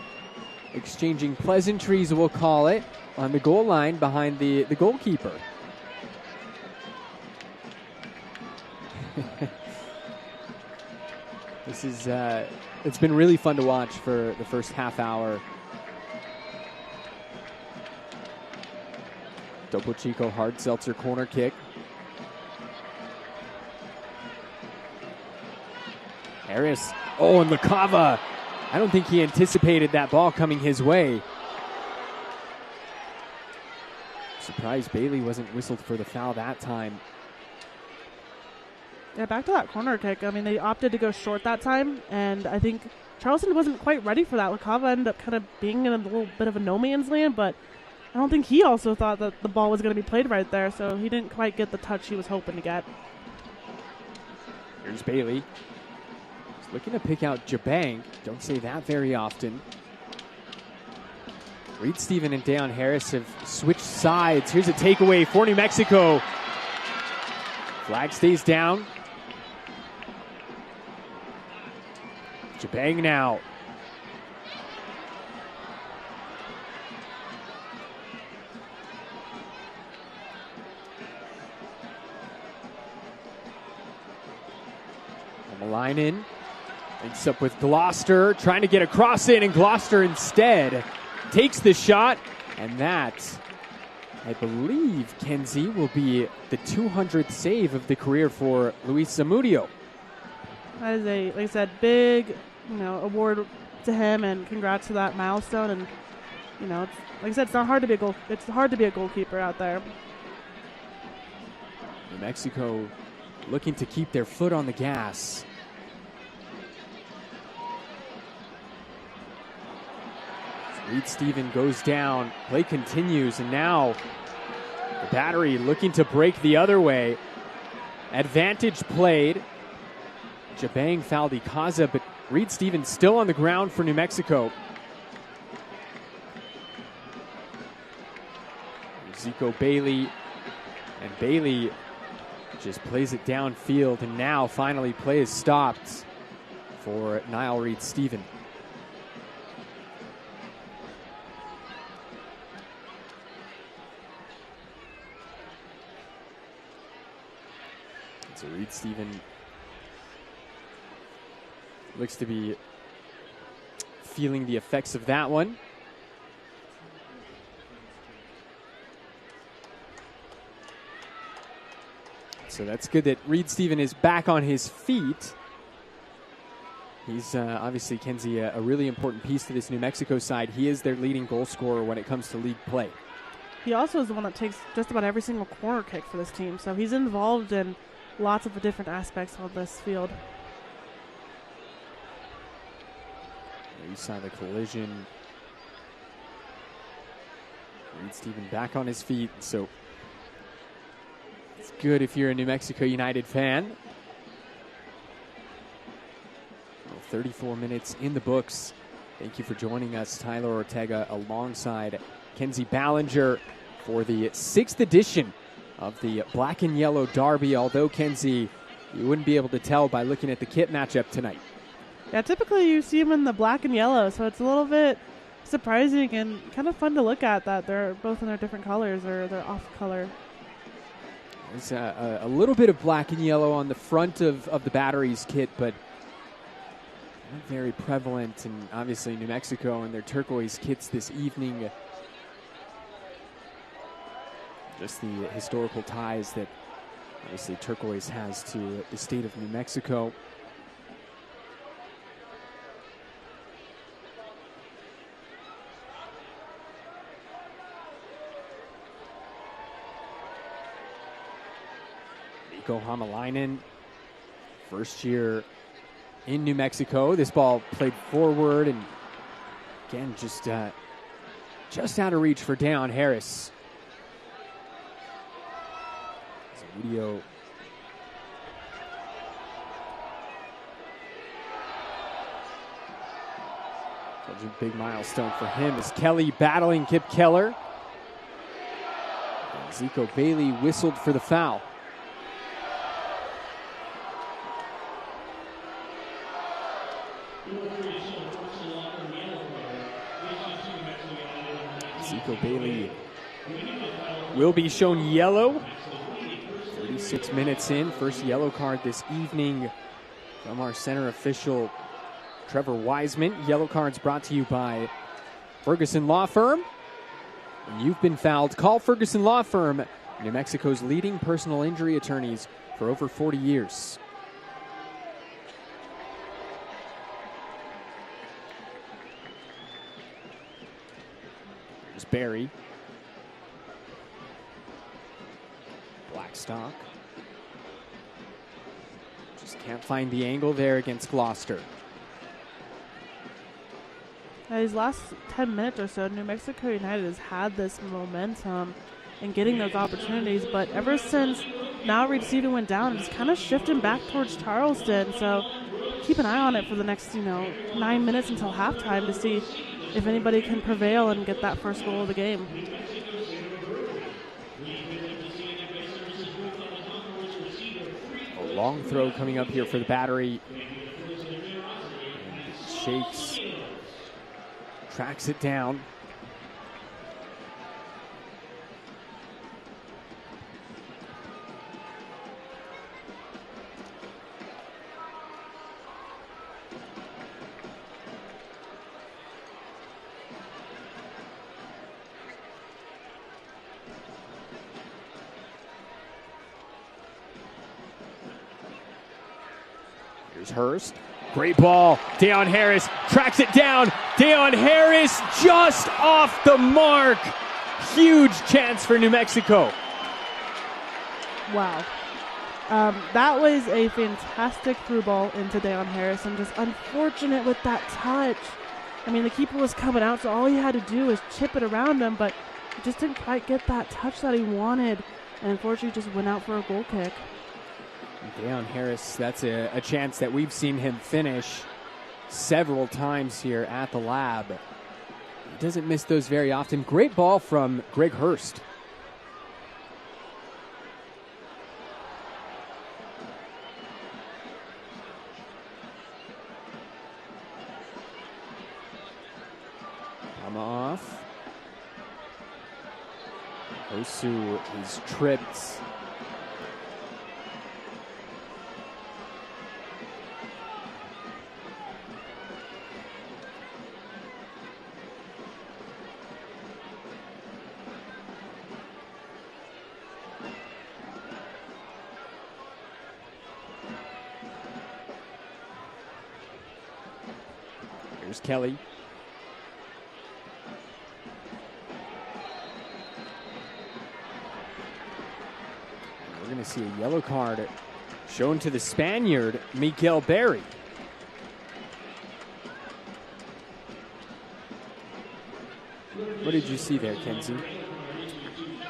exchanging pleasantries, we'll call it, on the goal line behind the goalkeeper. This is, it's been really fun to watch for the first half hour. Topo Chico hard seltzer corner kick. Harris, oh, and LaCava. I don't think he anticipated that ball coming his way. Surprised Bailey wasn't whistled for the foul that time. Yeah, back to that corner kick. I mean, they opted to go short that time, and I think Charleston wasn't quite ready for that. LaCava ended up kind of being in a little bit of a no man's land, but I don't think he also thought that the ball was going to be played right there, so he didn't quite get the touch he was hoping to get. Here's Bailey. He's looking to pick out Jabang. Don't say that very often. Reed Stephen and Dayon Harris have switched sides. Here's a takeaway for New Mexico. Flag stays down. Jabang now. On the line in. Links up with Gloucester. Trying to get a cross in, and Gloucester instead takes the shot. And that, I believe, Kenzie, will be the 200th save of the career for Luis Zamudio. That is a, like I said, big, award to him, and congrats to that milestone. And it's, like I said, it's hard to be a goalkeeper out there. New Mexico looking to keep their foot on the gas. Reed Stephen goes down. Play continues, and now the Battery looking to break the other way. Advantage played. Jabang fouled Ikaza, but Reed Stephen still on the ground for New Mexico. Zico Bailey, and Bailey just plays it downfield, and now finally play is stopped for Niall Reed Stephen. So Reed Stephen looks to be feeling the effects of that one. So that's good that Reed Stephen is back on his feet. He's obviously, Kenzie, a really important piece to this New Mexico side. He is their leading goal scorer when it comes to league play. He also is the one that takes just about every single corner kick for this team, so he's involved in lots of different aspects of this field. You saw the collision. Reed Stephen back on his feet, so it's good if you're a New Mexico United fan. Well, 34 minutes in the books. Thank you for joining us, Tyler Ortega, alongside Kenzie Ballinger for the 6th edition of the black and yellow derby, although, Kenzie, you wouldn't be able to tell by looking at the kit matchup tonight. Yeah, typically you see them in the black and yellow, so it's a little bit surprising and kind of fun to look at that they're both in their different colors or they're off color. There's a little bit of black and yellow on the front of the Batteries kit, but not very prevalent. And obviously New Mexico and their turquoise kits this evening. Just the historical ties that obviously turquoise has to the state of New Mexico. Nico Hamalainen, first year in New Mexico. This ball played forward and again just out of reach for Dayon Harris. Zamudio such a big milestone for him as Kelly battling Kip Keller. And Zico Bailey whistled for the foul. Zico Bailey will be shown yellow. 36 minutes in, first yellow card this evening from our center official, Trevor Wiseman. Yellow cards brought to you by Ferguson Law Firm. When you've been fouled, call Ferguson Law Firm, New Mexico's leading personal injury attorneys for over 40 years. There's Barry. Blackstock. Just can't find the angle there against Gloucester. These last 10 minutes or so, New Mexico United has had this momentum and getting those opportunities, but ever since now Reed Stephen went down, it's kind of shifting back towards Charleston. So keep an eye on it for the next, 9 minutes until halftime to see if anybody can prevail and get that first goal of the game. A long throw coming up here for the Battery. And Shakes tracks it down. Here's Hurst. Great ball. Dayon Harris tracks it down. Dayon Harris just off the mark. Huge chance for New Mexico. Wow. That was a fantastic through ball into Dayon Harris, and just unfortunate with that touch. I mean, the keeper was coming out, so all he had to do was chip it around him, but he just didn't quite get that touch that he wanted, and unfortunately just went out for a goal kick. Dayon Harris, that's a chance that we've seen him finish several times here at the Lab. He doesn't miss those very often. Great ball from Greg Hurst. Come off. Osu is tripped. Here's Kelly. We're going to see a yellow card shown to the Spaniard, Miguel Barry. What did you see there, Kenzie?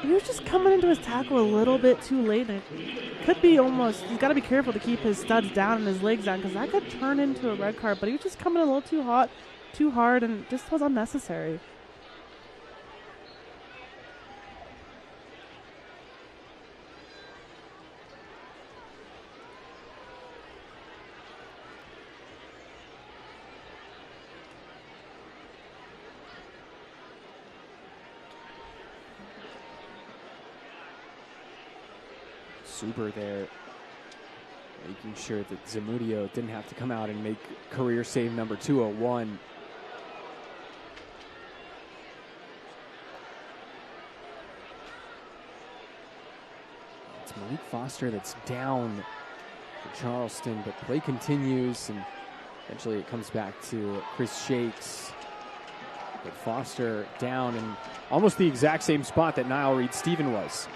He was just coming into his tackle a little bit too late. And it could be almost, he's got to be careful to keep his studs down and his legs down, because that could turn into a red card. But he was just coming a little too hot, too hard, and just was unnecessary. Super there, making sure that Zamudio didn't have to come out and make career save number 201. It's Malik Foster that's down for Charleston, but play continues, and eventually it comes back to Chris Shakes. But Foster down in almost the exact same spot that Niall Reed-Stephen was.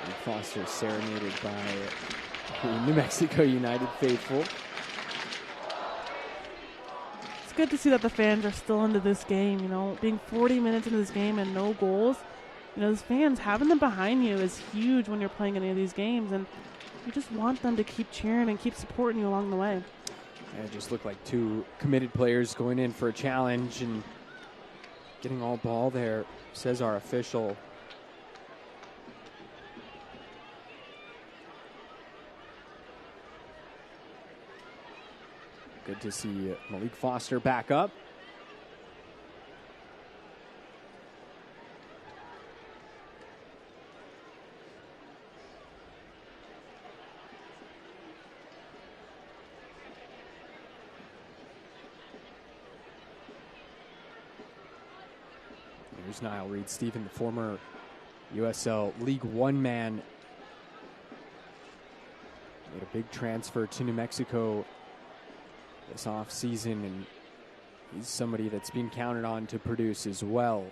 And Foster serenaded by the New Mexico United faithful. It's good to see that the fans are still into this game, you know, being 40 minutes into this game and no goals. You know, those fans, having them behind you is huge when you're playing any of these games, and you just want them to keep cheering and keep supporting you along the way. And it just looked like two committed players going in for a challenge and getting all ball there, says our official. Good to see Malik Foster back up. Here's Niall Reed-Stephen, the former USL League One man. Made a big transfer to New Mexico this offseason, and he's somebody that's being counted on to produce as well.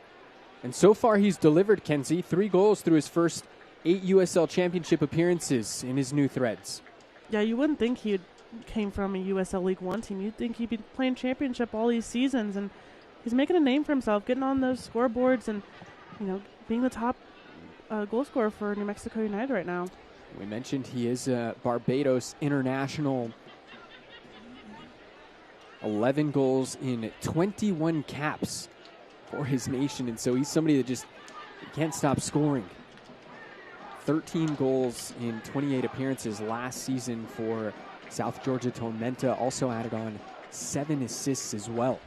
And so far he's delivered, Kenzie, 3 goals through his first 8 USL Championship appearances in his new threads. Yeah, you wouldn't think he came from a USL League One team. You'd think he'd be playing championship all these seasons, and he's making a name for himself, getting on those scoreboards and, you know, being the top goal scorer for New Mexico United right now. We mentioned he is a Barbados international. 11 goals in 21 caps for his nation, and so he's somebody that just can't stop scoring. 13 goals in 28 appearances last season for South Georgia Tormenta. Also added on 7 assists as well.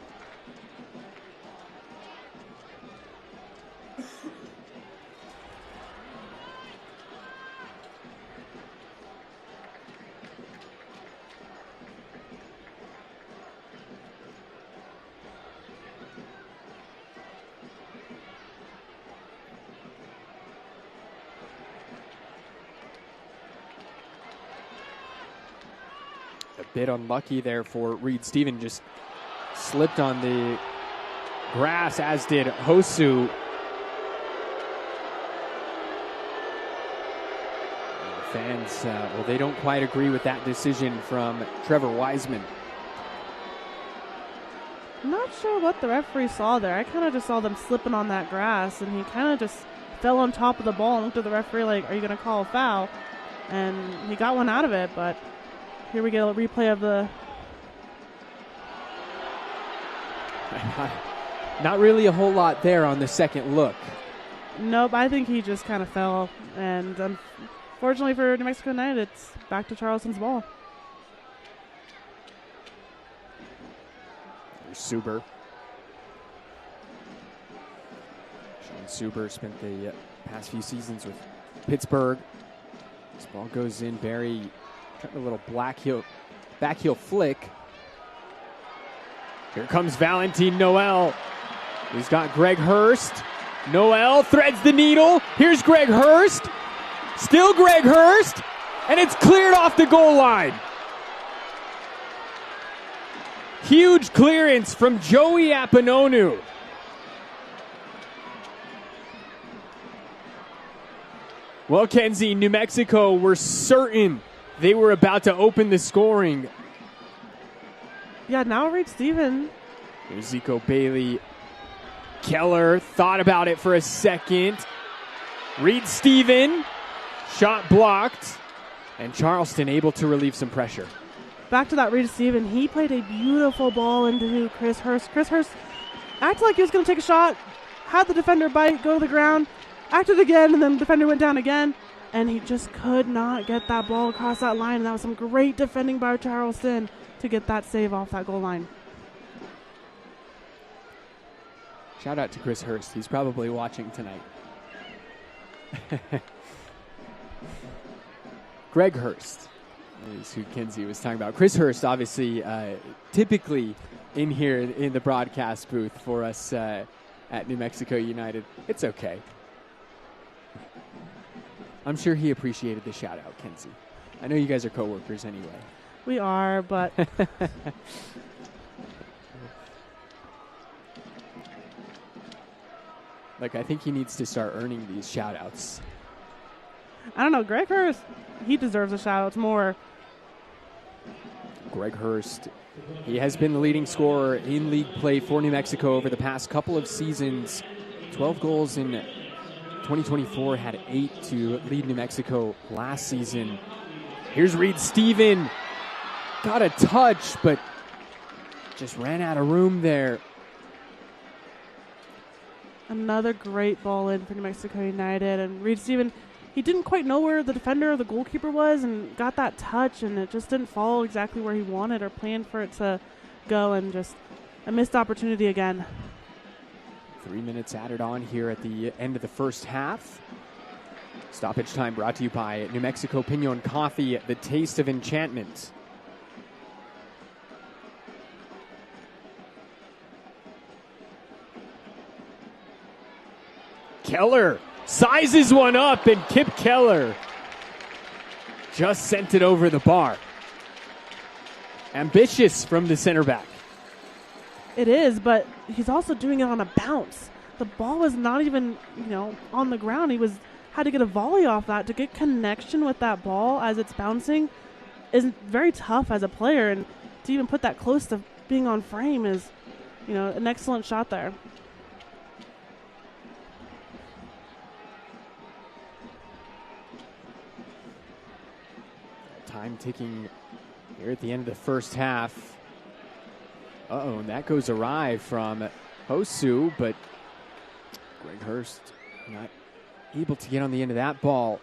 Bit unlucky there for Reed-Stephen, just slipped on the grass, as did Hosu. The fans, well, they don't quite agree with that decision from Trevor Wiseman. I'm not sure what the referee saw there. I kind of just saw them slipping on that grass, and he kind of just fell on top of the ball and looked at the referee like, are you going to call a foul? And he got one out of it, but here we get a replay of the... Not really a whole lot there on the second look. Nope, I think he just kind of fell. And unfortunately for New Mexico United, it's back to Charleston's ball. There's Suber. Sean Suber spent the past few seasons with Pittsburgh. This ball goes in. Barry trying a little back heel flick. Here comes Valentin Noel. He's got Greg Hurst. Noel threads the needle. Here's Greg Hurst. Still Greg Hurst. And it's cleared off the goal line. Huge clearance from Joey Apononu. Well, Kenzie, New Mexico were certain they were about to open the scoring. Yeah, now Reed-Stephen. Here's Zico Bailey. Keller thought about it for a second. Reed-Stephen, shot blocked. And Charleston able to relieve some pressure. Back to that Reed-Stephen. He played a beautiful ball into Chris Hurst. Chris Hurst acted like he was going to take a shot, had the defender bite, go to the ground, acted again, and then the defender went down again. And he just could not get that ball across that line. And that was some great defending by Charleston to get that save off that goal line. Shout out to Chris Hurst. He's probably watching tonight. Greg Hurst is who Kenzie was talking about. Chris Hurst, obviously, typically in here in the broadcast booth for us at New Mexico United. It's okay. I'm sure he appreciated the shout out, Kenzie. I know you guys are coworkers anyway. We are, but like, I think he needs to start earning these shout outs. I don't know. Greg Hurst, he deserves the shout outs more. Greg Hurst, he has been the leading scorer in league play for New Mexico over the past couple of seasons. 12 goals in 2024, had 8 to lead New Mexico last season. Here's Reed Stephen. Got a touch, but just ran out of room there. Another great ball in for New Mexico United. And Reed Stephen, he didn't quite know where the defender or the goalkeeper was and got that touch, and it just didn't fall exactly where he wanted or planned for it to go, and just a missed opportunity again. 3 minutes added on here at the end of the first half. Stoppage time brought to you by New Mexico Pinon Coffee, the taste of enchantment. Keller sizes one up, and Kip Keller just sent it over the bar. Ambitious from the center back. It is, but he's also doing it on a bounce. The ball was not even, on the ground. He had to get a volley off that. To get connection with that ball as it's bouncing is very tough as a player, and to even put that close to being on frame is, an excellent shot there. Time ticking here at the end of the first half. And that goes awry from Hosu, but Greg Hurst not able to get on the end of that ball.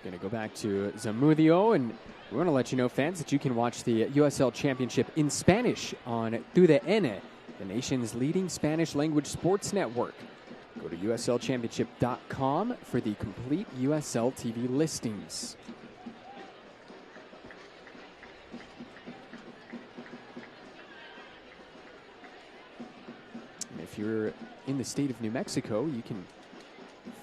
Going to go back to Zamudio, and we want to let you know, fans, that you can watch the USL Championship in Spanish on TUDN, the nation's leading Spanish language sports network. Go to uslchampionship.com for the complete USL TV listings. And if you're in the state of New Mexico, you can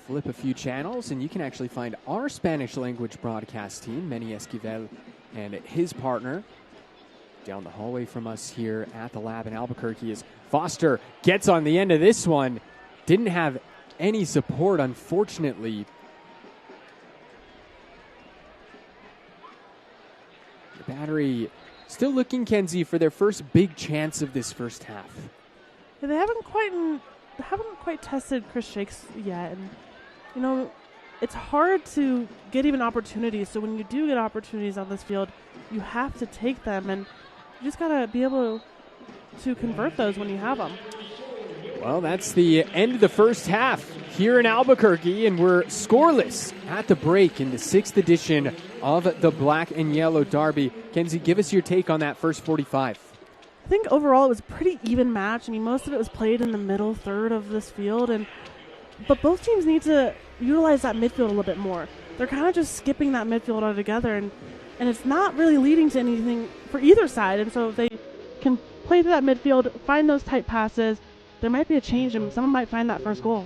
flip a few channels, and you can actually find our Spanish language broadcast team, Manny Esquivel and his partner, down the hallway from us here at the lab in Albuquerque. As Foster gets on the end of this one. Didn't have any support, unfortunately. The Battery still looking, Kenzie, for their first big chance of this first half. Yeah, they haven't quite tested Chris Shakes yet, and it's hard to get even opportunities. So when you do get opportunities on this field, you have to take them, and you just got to be able to convert those when you have them. Well, that's the end of the first half here in Albuquerque, and we're scoreless at the break in the 6th edition of the Black and Yellow Derby. Kenzie, give us your take on that first 45. I think overall it was a pretty even match. I mean, most of it was played in the middle third of this field, but both teams need to utilize that midfield a little bit more. They're kind of just skipping that midfield altogether, and it's not really leading to anything for either side. And so if they can play to that midfield, find those tight passes, there might be a change, and someone might find that first goal.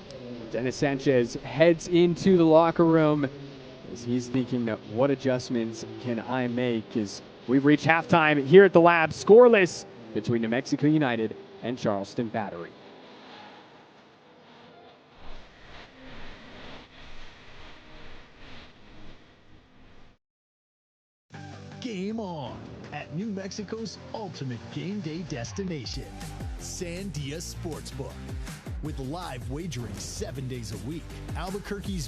Dennis Sanchez heads into the locker room as he's thinking, what adjustments can I make? As we've reached halftime here at the lab, scoreless between New Mexico United and Charleston Battery. Game on at New Mexico's ultimate game day destination, Sandia Sportsbook. With live wagering 7 days a week, Albuquerque's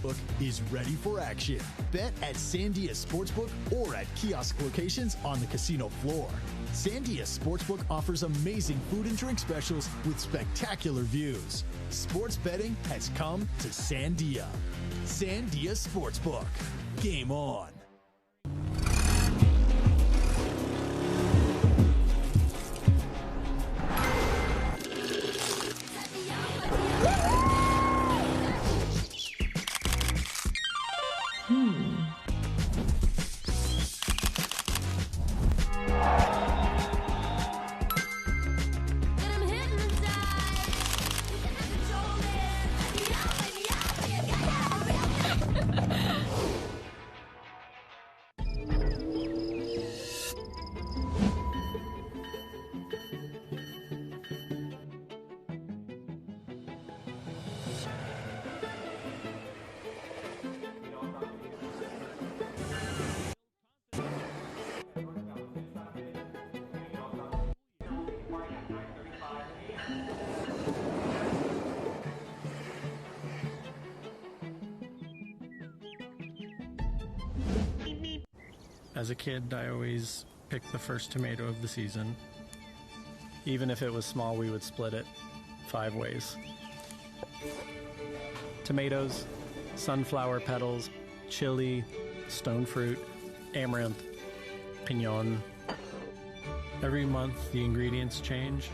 Book is ready for action. Bet at Sandia Sportsbook or at kiosk locations on the casino floor. Sandia Sportsbook offers amazing food and drink specials with spectacular views. Sports betting has come to Sandia. Sandia Sportsbook. Game on. As a kid, I always picked the first tomato of the season. Even if it was small, we would split it 5 ways. Tomatoes, sunflower petals, chili, stone fruit, amaranth, pinon. Every month, the ingredients change,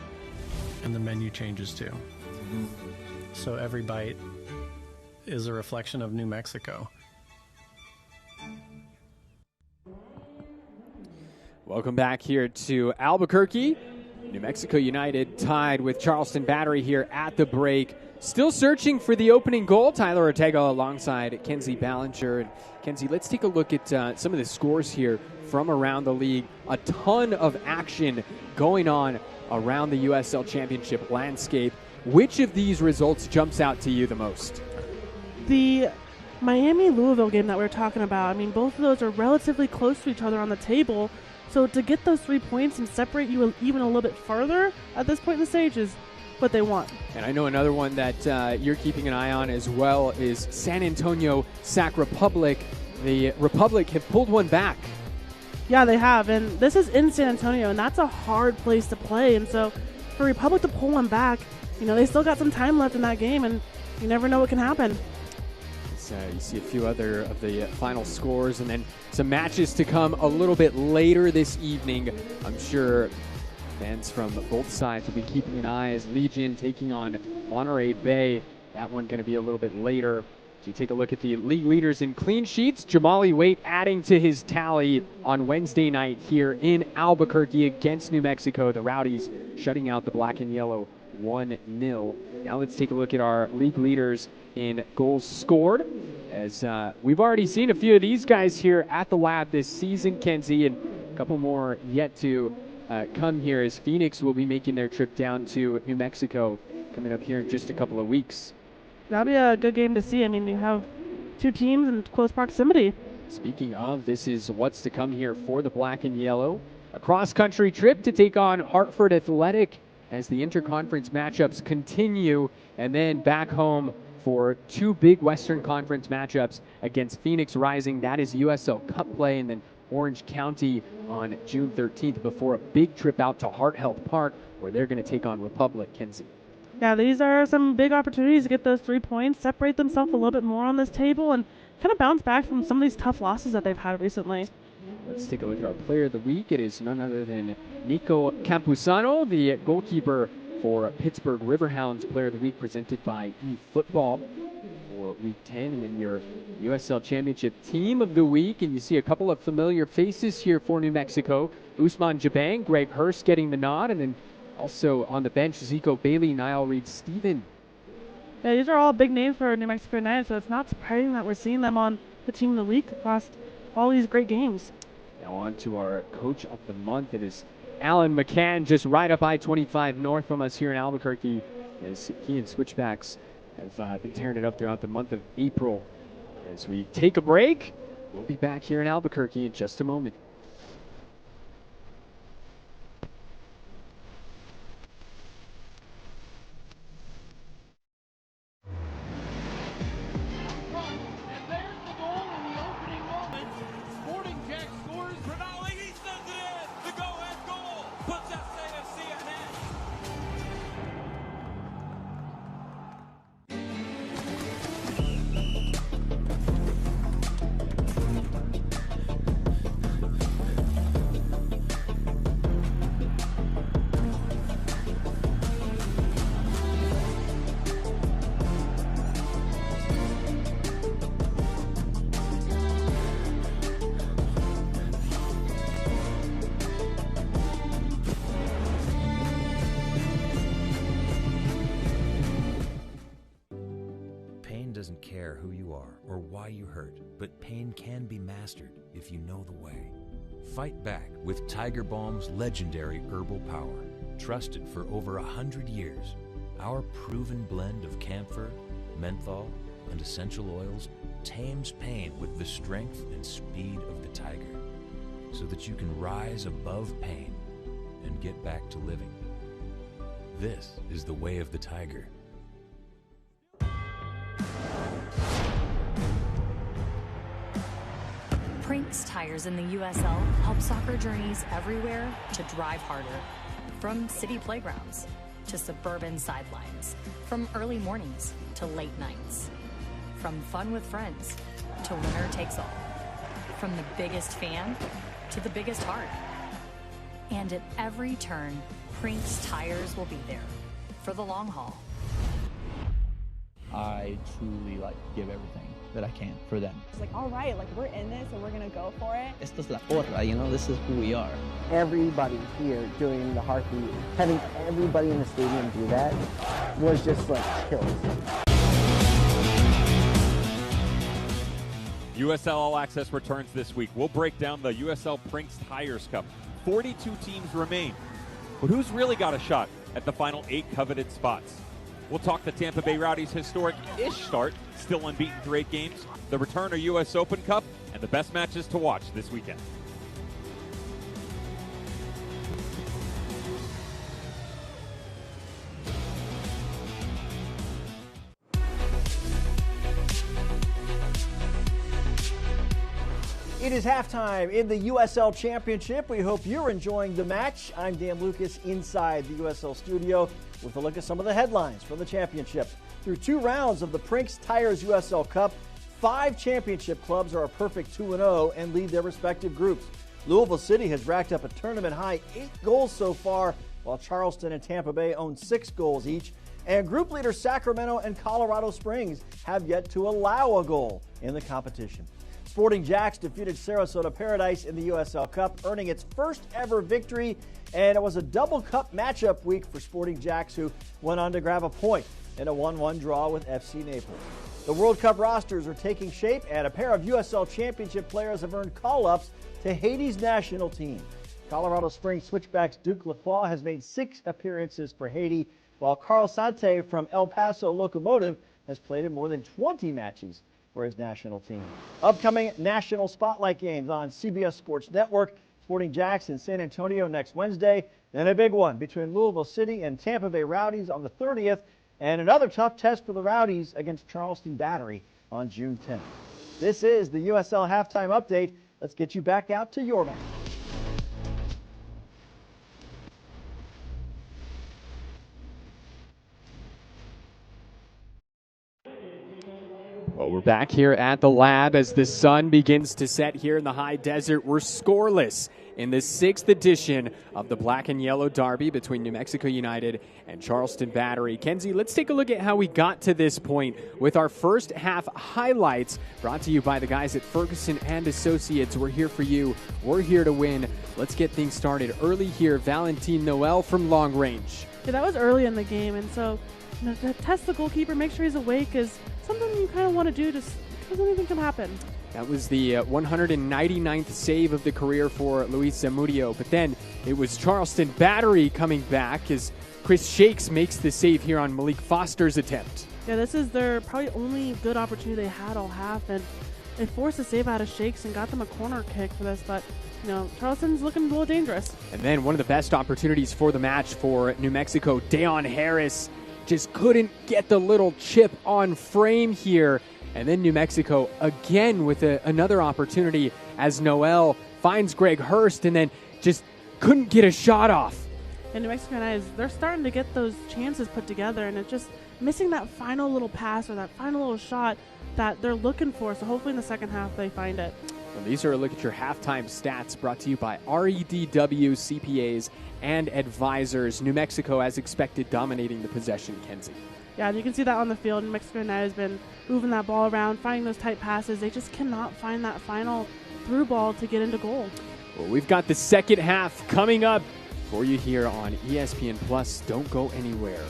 and the menu changes too. So every bite is a reflection of New Mexico. Welcome back here to Albuquerque. New Mexico United tied with Charleston Battery here at the break. Still searching for the opening goal. Tyler Ortega alongside Kenzie Ballinger. And Kenzie, let's take a look at some of the scores here from around the league. A ton of action going on around the USL Championship landscape. Which of these results jumps out to you the most? The Miami-Louisville game that we were talking about, I mean, both of those are relatively close to each other on the table. So to get those 3 points and separate you even a little bit further at this point in the stage is what they want. And I know another one that you're keeping an eye on as well is San Antonio Sac Republic. The Republic have pulled one back. Yeah, they have. And this is in San Antonio, and that's a hard place to play. And so for Republic to pull one back, you know, they still got some time left in that game, and you never know what can happen. You see a few other of the final scores and then some matches to come a little bit later this evening. I'm sure fans from both sides will be keeping an eye as Legion taking on Monterey Bay. That one going to be a little bit later. As you take a look at the league leaders in clean sheets, Jamali Waite adding to his tally on Wednesday night here in Albuquerque against New Mexico. The Rowdies shutting out the Black and Yellow 1-0. Now let's take a look at our league leaders in goals scored, as we've already seen a few of these guys here at the lab this season, Kenzie, and a couple more yet to come here as Phoenix will be making their trip down to New Mexico coming up here in just a couple of weeks. That'll be a good game to see. I mean, you have 2 teams in close proximity. Speaking of, this is what's to come here for the Black and Yellow. A cross-country trip to take on Hartford Athletic as the interconference matchups continue, and then back home for 2 big Western Conference matchups against Phoenix Rising. That is USL Cup play, and then Orange County on June 13th before a big trip out to Heart Health Park where they're going to take on Republic. Kenzie. Yeah, these are some big opportunities to get those 3 points, separate themselves a little bit more on this table, and kind of bounce back from some of these tough losses that they've had recently. Let's take a look at our player of the week. It is none other than Nico Campusano, the goalkeeper for Pittsburgh Riverhounds, player of the week presented by eFootball for week 10. And then your USL Championship team of the week. And you see a couple of familiar faces here for New Mexico. Usman Jabang, Greg Hurst getting the nod. And then also on the bench, Zico Bailey, Niall Reed-Stephen. Yeah, these are all big names for New Mexico United, so it's not surprising that we're seeing them on the team of the week across all these great games. Now on to our coach of the month. It is Alan McCann, just right up I-25 north from us here in Albuquerque, as he and Switchbacks have been tearing it up throughout the month of April. As we take a break, we'll be back here in Albuquerque in just a moment. doesn't care who you are or why you hurt, but pain can be mastered if you know the way. Fight back with Tiger Balm's legendary herbal power. Trusted for over 100 years, our proven blend of camphor, menthol, and essential oils tames pain with the strength and speed of the tiger, so that you can rise above pain and get back to living. This is the way of the tiger. Prinks tires in the USL help soccer journeys everywhere to drive harder. From city playgrounds to suburban sidelines, from early mornings to late nights, from fun with friends to winner takes all, from the biggest fan to the biggest heart. And at every turn, Prinks tires will be there for the long haul. I truly give everything that I can for them. It's like, all right, we're in this and we're gonna go for it. Esta es la porra, this is who we are. Everybody here doing the heartbeat, having everybody in the stadium do that was just chills. USL All Access returns this week. We'll break down the USL Prinks Tires Cup. 42 teams remain, but who's really got a shot at the final 8 coveted spots? We'll talk the Tampa Bay Rowdies' historic-ish start, still unbeaten through 8 games, the return of US Open Cup, and the best matches to watch this weekend. It is halftime in the USL Championship. We hope you're enjoying the match. I'm Dan Lucas inside the USL studio with a look at some of the headlines from the championship. Through 2 rounds of the Prinks Tires USL Cup, 5 championship clubs are a perfect 2-0 and lead their respective groups. Louisville City has racked up a tournament-high 8 goals so far, while Charleston and Tampa Bay own 6 goals each. And group leaders Sacramento and Colorado Springs have yet to allow a goal in the competition. Sporting Jacks defeated Sarasota Paradise in the USL Cup, earning its first ever victory, and it was a double cup matchup week for Sporting Jacks, who went on to grab a point in a 1-1 draw with FC Naples. The World Cup rosters are taking shape, and a pair of USL Championship players have earned call-ups to Haiti's national team. Colorado Springs switchbacks Duke Lafroy has made 6 appearances for Haiti, while Carl Sante from El Paso Locomotive has played in more than 20 matches for his national team. Upcoming national spotlight games on CBS Sports Network: Sporting Jacks in San Antonio next Wednesday, then a big one between Louisville City and Tampa Bay Rowdies on the 30th, and another tough test for the Rowdies against Charleston Battery on June 10th. This is the USL Halftime Update. Let's get you back out to your match. Well, we're back here at the lab as the sun begins to set here in the high desert. We're scoreless in the 6th edition of the Black and Yellow Derby between New Mexico United and Charleston Battery. Kenzie, let's take a look at how we got to this point with our first half highlights, brought to you by the guys at Ferguson and Associates. We're here for you. We're here to win. Let's get things started early here. Valentin Noel from long range. Yeah, that was early in the game, and so to test the goalkeeper, make sure he's awake, is something you kind of want to do just because anything can happen. That was the 199th save of the career for Luis Zamudio. But then it was Charleston Battery coming back as Chris Shakes makes the save here on Malik Foster's attempt. Yeah, this is their probably only good opportunity they had all half, and they forced a save out of Shakes and got them a corner kick for this. But Charleston's looking a little dangerous. And then one of the best opportunities for the match for New Mexico, Deon Harris just couldn't get the little chip on frame here. And then New Mexico again with another opportunity as Noel finds Greg Hurst and then just couldn't get a shot off. And New Mexico United, they're starting to get those chances put together, and it's just missing that final little pass or that final little shot that they're looking for. So hopefully in the second half they find it. Well, these are a look at your halftime stats brought to you by REDW CPAs and Advisors. New Mexico, as expected, dominating the possession, Kenzie. Yeah, and you can see that on the field. New Mexico United has been moving that ball around, finding those tight passes. They just cannot find that final through ball to get into goal. Well, we've got the second half coming up for you here on ESPN Plus. Don't go anywhere.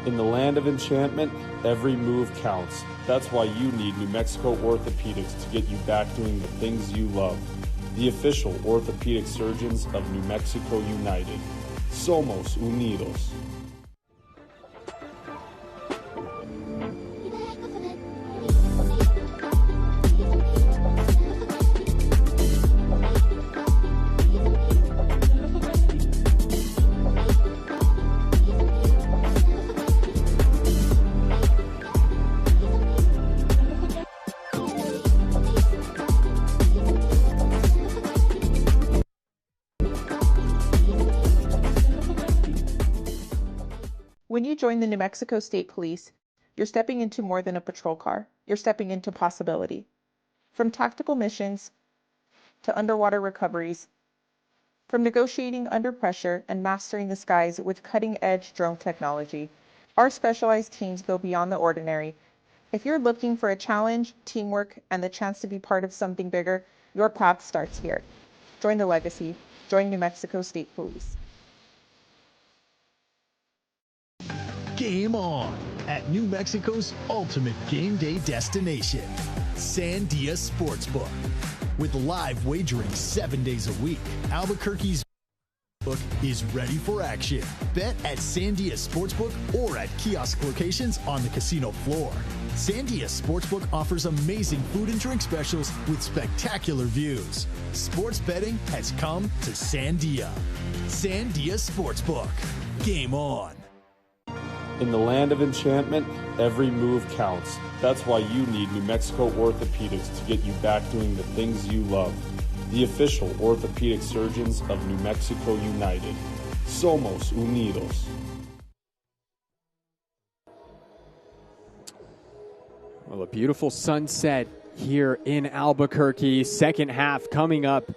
In the land of enchantment, every move counts. That's why you need New Mexico Orthopedics to get you back doing the things you love. The official orthopedic surgeons of New Mexico United. Somos Unidos. When you join the New Mexico State Police, you're stepping into more than a patrol car. You're stepping into possibility. From tactical missions to underwater recoveries, from negotiating under pressure and mastering the skies with cutting-edge drone technology, our specialized teams go beyond the ordinary. If you're looking for a challenge, teamwork, and the chance to be part of something bigger, your path starts here. Join the legacy. Join New Mexico State Police. Game on at New Mexico's ultimate game day destination, Sandia Sportsbook. With live wagering 7 days a week, Albuquerque's book is ready for action. Bet at Sandia Sportsbook or at kiosk locations on the casino floor. Sandia Sportsbook offers amazing food and drink specials with spectacular views. Sports betting has come to Sandia. Sandia Sportsbook. Game on. In the land of enchantment, every move counts. That's why you need New Mexico Orthopedics to get you back doing the things you love. The official orthopedic surgeons of New Mexico United. Somos Unidos. Well, a beautiful sunset here in Albuquerque. Second half coming up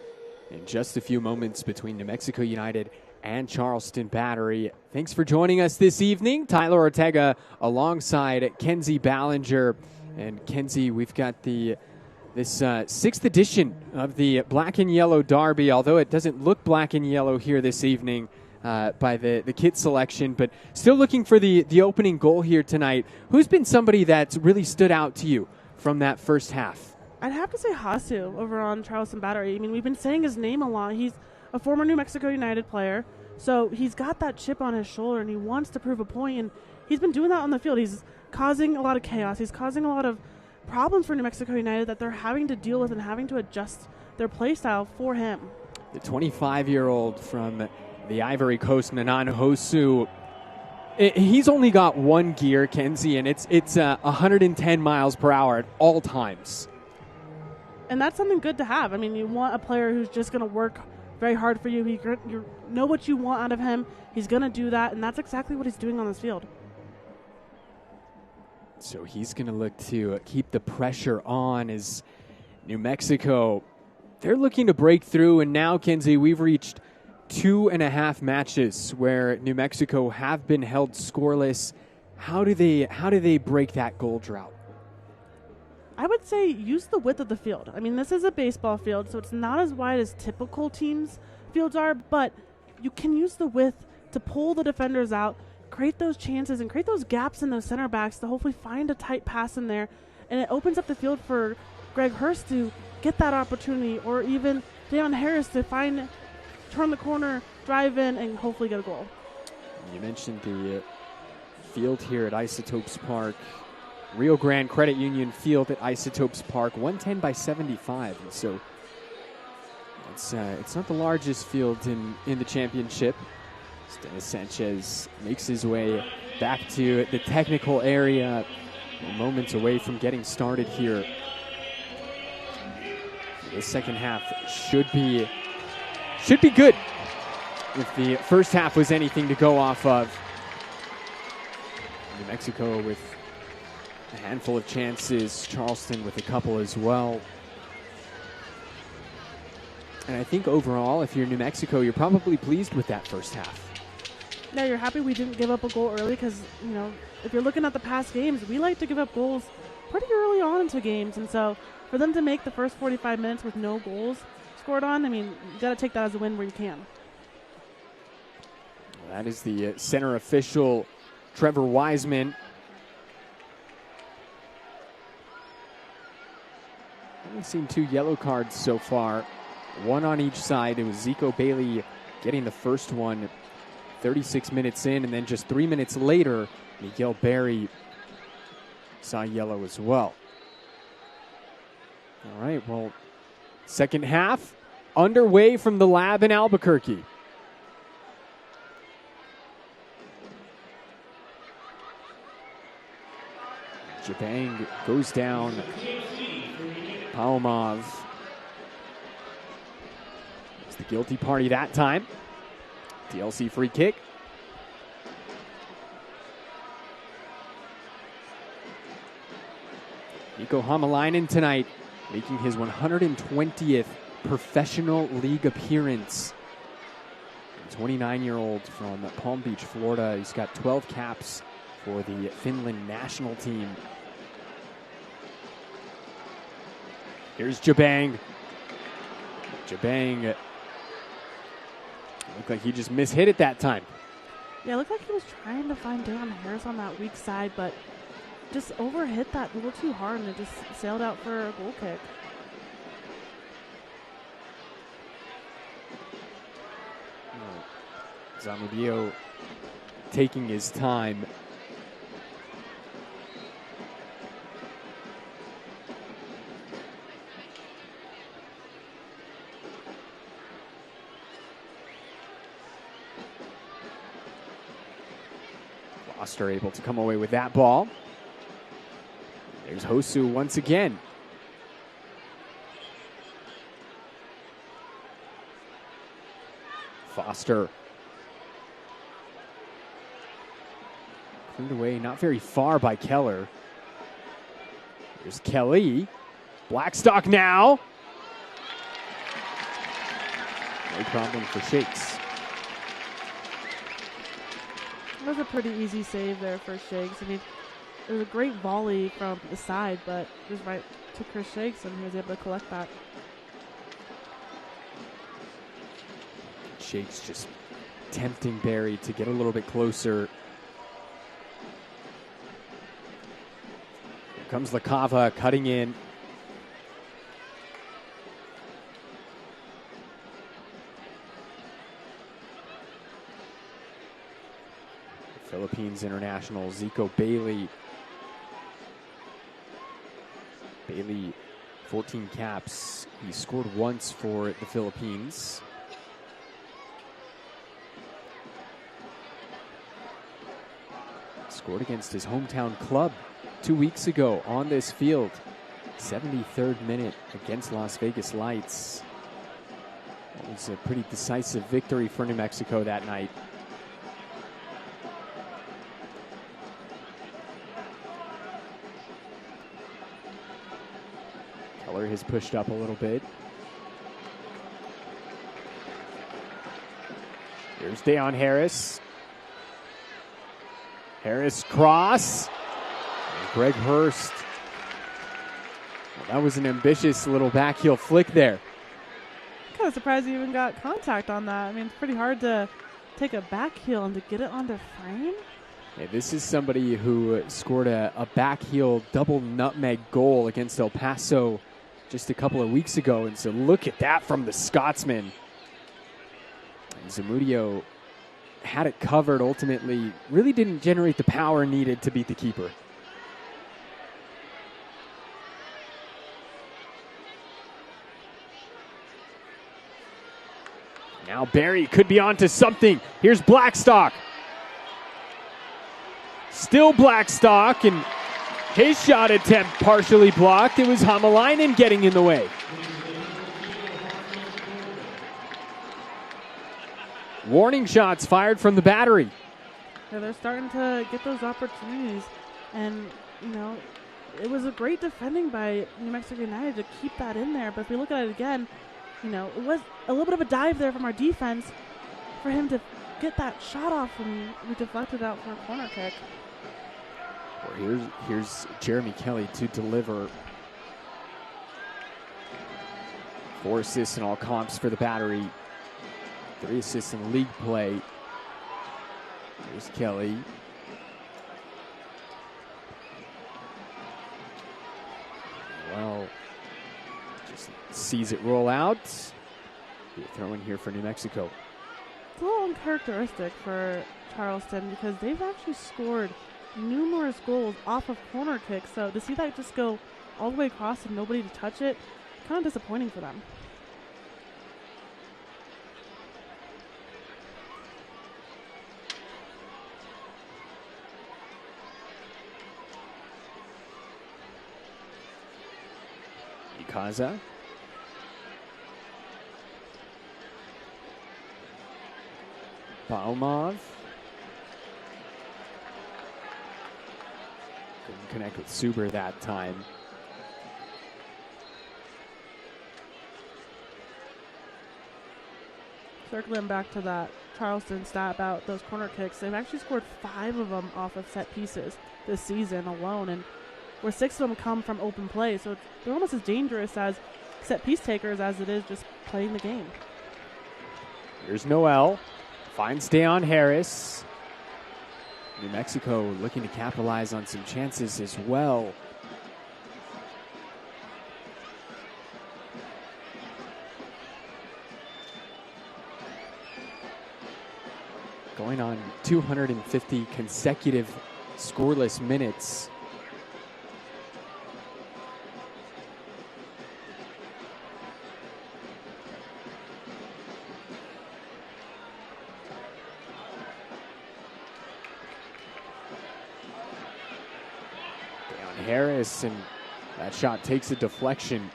in just a few moments between New Mexico United and Charleston Battery. Thanks for joining us this evening. Tyler Ortega alongside Kenzie Ballinger. And Kenzie, we've got this sixth edition of the Black and Yellow Derby, although it doesn't look black and yellow here this evening by the kit selection, but still looking for the opening goal here tonight. Who's been somebody that's really stood out to you from that first half? I'd have to say Hasu over on Charleston Battery. I mean, we've been saying his name a lot. He's a former New Mexico United player, so he's got that chip on his shoulder, and he wants to prove a point, and he's been doing that on the field. He's causing a lot of chaos. He's causing a lot of problems for New Mexico United that they're having to deal with and having to adjust their play style for him. The 25-year-old from the Ivory Coast, Nanan Hosu, he's only got one gear, Kenzie, and it's 110 miles per hour at all times. And that's something good to have. I mean, you want a player who's just going to work very hard for you. You know what you want out of him. He's going to do that, and that's exactly what he's doing on this field. So he's going to look to keep the pressure on as New Mexico, they're looking to break through. And now, Kenzie, we've reached 2.5 matches where New Mexico have been held scoreless. How do they break that goal drought? I would say use the width of the field. I mean, this is a baseball field, so it's not as wide as typical teams' fields are, but you can use the width to pull the defenders out, create those chances, and create those gaps in those center backs to hopefully find a tight pass in there. And it opens up the field for Greg Hurst to get that opportunity, or even Deion Harris to turn the corner, drive in, and hopefully get a goal. You mentioned the field here at Isotopes Park. Rio Grande Credit Union Field at Isotopes Park, 110 by 75. And so it's not the largest field in the championship. Dennis Sanchez makes his way back to the technical area, moments away from getting started here. The second half should be good if the first half was anything to go off of. New Mexico with a handful of chances, Charleston with a couple as well. And I think overall, if you're New Mexico, you're probably pleased with that first half. Yeah, you're happy we didn't give up a goal early because, if you're looking at the past games, we like to give up goals pretty early on into games. And so for them to make the first 45 minutes with no goals scored on, you got to take that as a win where you can. That is the center official Trevor Wiseman. We've seen 2 yellow cards so far, 1 on each side. It was Zico Bailey getting the first one 36 minutes in, and then just 3 minutes later, Miguel Berry saw yellow as well. All right, well, second half underway from the lab in Albuquerque. Jabang goes down. Palomov is the guilty party that time. DLC free kick. Nico Hamalainen tonight making his 120th professional league appearance. 29-year-old from Palm Beach, Florida. He's got 12 caps for the Finland national team. Here's Jabang. Jabang looked like he just mishit it that time. Yeah, it looked like he was trying to find Dayron Harris on that weak side, but just overhit that a little too hard, and it just sailed out for a goal kick. Zamudio taking his time. Foster able to come away with that ball. There's Hosu once again. Foster. Cleared away not very far by Keller. Here's Kelly. Blackstock now. No problem for Shakes. That was a pretty easy save there for Shakes. I mean, it was a great volley from the side, but it was right to Chris Shakes, and he was able to collect that. Shakes just tempting Barry to get a little bit closer. Here comes LaCava cutting in. Philippines international Zico Bailey. Bailey, 14 caps. He scored once for the Philippines. Scored against his hometown club 2 weeks ago on this field. 73rd minute against Las Vegas Lights. It was a pretty decisive victory for New Mexico that night. Keller has pushed up a little bit. Here's Dayron Harris. Harris cross. And Greg Hurst. Well, that was an ambitious little backheel flick there. Kind of surprised he even got contact on that. I mean, it's pretty hard to take a back heel and to get it onto frame. Yeah, this is somebody who scored a back heel double nutmeg goal against El Paso just a couple of weeks ago. And so look at that from the Scotsman. And Zamudio had it covered, ultimately really didn't generate the power needed to beat the keeper. Now Barry could be onto something. Here's Blackstock. Still Blackstock, and his shot attempt partially blocked. It was Hamalainen getting in the way. Warning shots fired from the battery. Yeah, they're starting to get those opportunities. And, you know, it was a great defending by New Mexico United to keep that in there. But if we look at it again, you know, it was a little bit of a dive there from our defense for him to get that shot off, and we deflected out for a corner kick. Well, here's Jeremy Kelly to deliver. 4 assists in all comps for the battery. 3 assists in league play. Here's Kelly. Just sees it roll out. Be a throw in here for New Mexico. It's a little uncharacteristic for Charleston because they've actually scored numerous goals off of corner kicks. So to see that just go all the way across and nobody to touch it, kind of disappointing for them. Kaza. Baumov. Couldn't connect with Suber that time. Circling back to that Charleston stat about those corner kicks, they've actually scored 5 of them off of set pieces this season alone, and where 6 of them come from open play. So they're almost as dangerous as set piece takers as it is just playing the game. Here's Noel. Finds Deon Harris. New Mexico looking to capitalize on some chances as well. Going on 250 consecutive scoreless minutes. Harris, and that shot takes a deflection,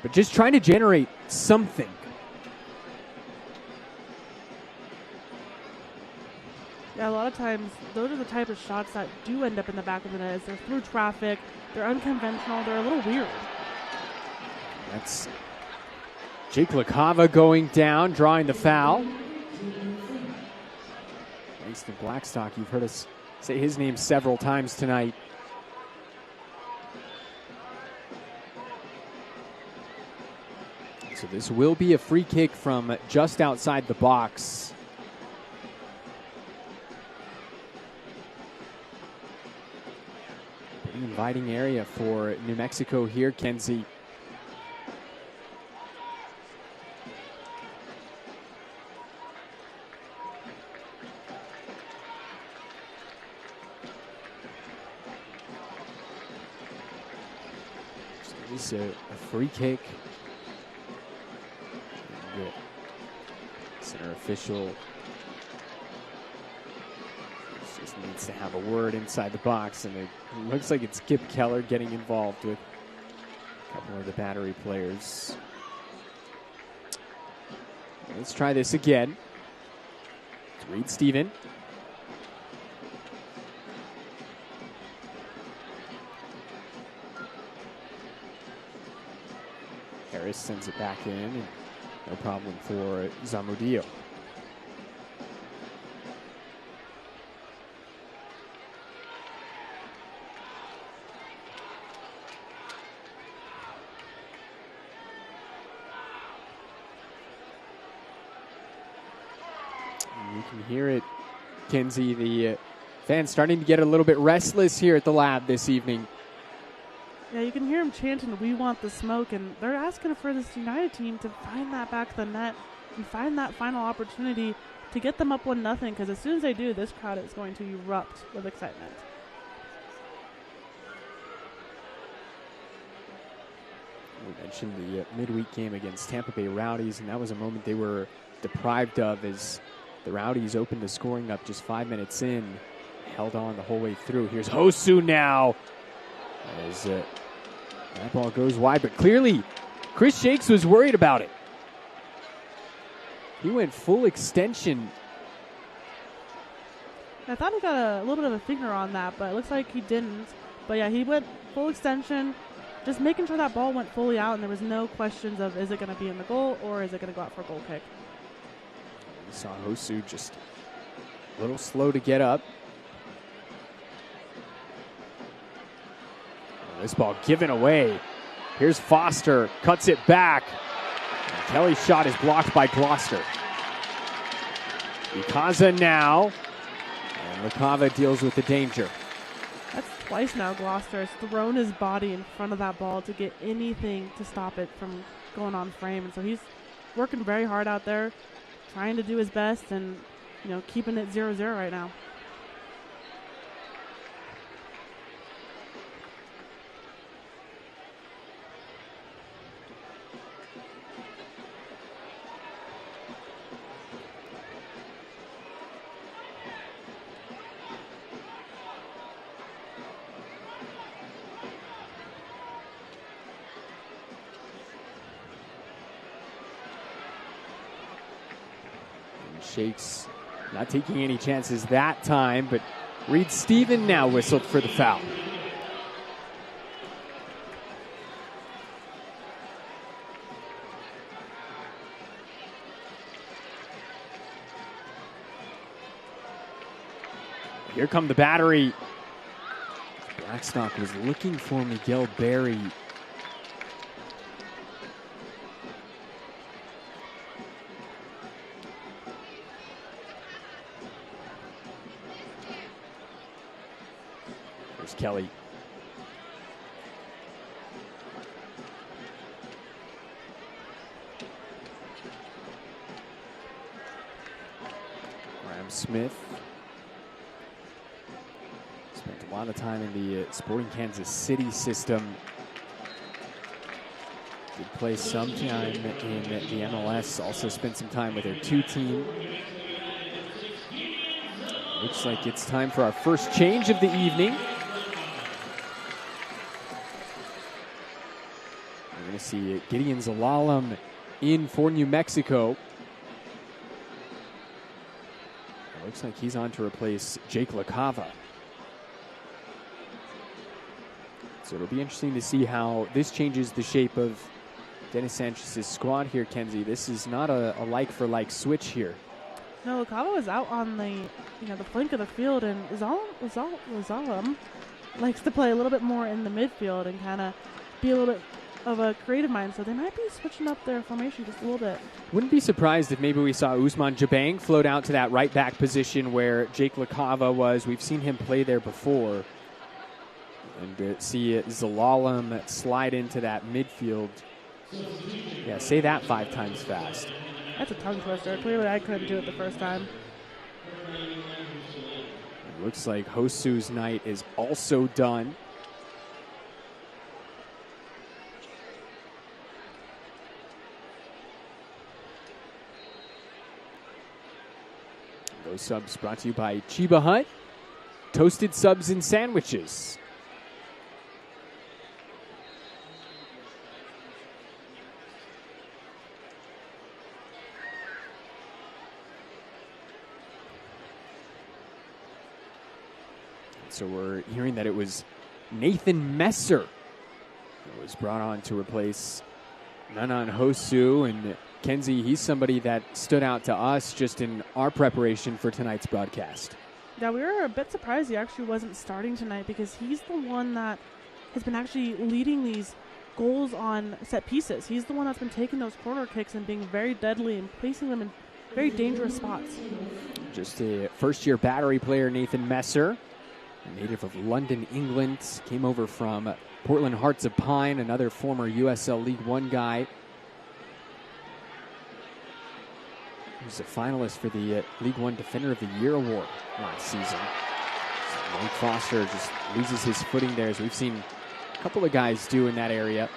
but just trying to generate something. Yeah, a lot of times those are the type of shots that do end up in the back of the net. They're through traffic, they're unconventional, they're a little weird. That's Jake LaCava going down, drawing the foul. Langston Blackstock, you've heard us say his name several times tonight. So this will be a free kick from just outside the box. Pretty inviting area for New Mexico here, Kenzie. So this is a free kick. Center official just needs to have a word inside the box, and it looks like it's Kip Keller getting involved with a couple of the Battery players. Let's try this again. It's Reed Steven. Harris sends it back in, and no problem for Zamudio. You can hear it, Kenzie. The fans starting to get a little bit restless here at the Lab this evening. Yeah, you can hear them chanting, "We want the smoke," and they're asking for this United team to find that back of the net and find that final opportunity to get them up 1-0, because as soon as they do, this crowd is going to erupt with excitement. We mentioned the midweek game against Tampa Bay Rowdies, and that was a moment they were deprived of as the Rowdies opened the scoring up just 5 minutes in, held on the whole way through. Here's Hosu now. As that ball goes wide, but clearly Chris Shakes was worried about it. He went full extension. I thought he got a little bit of a finger on that, but it looks like he didn't. But yeah, he went full extension, just making sure that ball went fully out, and there was no questions of is it going to be in the goal or is it going to go out for a goal kick. We saw Hosu just a little slow to get up. This ball given away. Here's Foster, cuts it back. And Kelly's shot is blocked by Gloucester. Ikaza now. And LaCava deals with the danger. Twice now, Gloucester has thrown his body in front of that ball to get anything to stop it from going on frame. And so he's working very hard out there, trying to do his best and, keeping it 0-0 right now. Shakes not taking any chances that time, but Reed Stephen now whistled for the foul. Here come the battery. Blackstock was looking for Miguel Berry. Kelly. Graham Smith spent a lot of time in the Sporting Kansas City system. Did play some time in the MLS, also spent some time with their 2 team. Looks like it's time for our first change of the evening. We're going to see Gideon Zalalem in for New Mexico. It looks like he's on to replace Jake LaCava. So it'll be interesting to see how this changes the shape of Dennis Sanchez's squad here, Kenzie. This is not a like-for-like switch here. No, LaCava was out on the flank of the field, and Zalalem likes to play a little bit more in the midfield and kind of be a little bit of a creative mind, so they might be switching up their formation just a little bit. Wouldn't be surprised if maybe we saw Ousmane Jabang float out to that right back position where Jake LaCava was. We've seen him play there before. And see Zalalem slide into that midfield. Yeah, say that 5 times fast. That's a tongue twister. Clearly I couldn't do it the first time. It looks like Hosu's night is also done. Those subs brought to you by Chiba Hut. Toasted subs and sandwiches. So we're hearing that it was Nathan Messer who was brought on to replace Nanan Hosu. And Kenzie, he's somebody that stood out to us just in our preparation for tonight's broadcast. Yeah, we were a bit surprised he actually wasn't starting tonight because he's the one that has been actually leading these goals on set pieces. He's the one that's been taking those corner kicks and being very deadly and placing them in very dangerous spots. Just a first-year battery player, Nathan Messer. A native of London, England, came over from Portland Hearts of Pine, another former USL League One guy. He was a finalist for the League One Defender of the Year award last season. So Mike Foster just loses his footing there, as we've seen a couple of guys do in that area.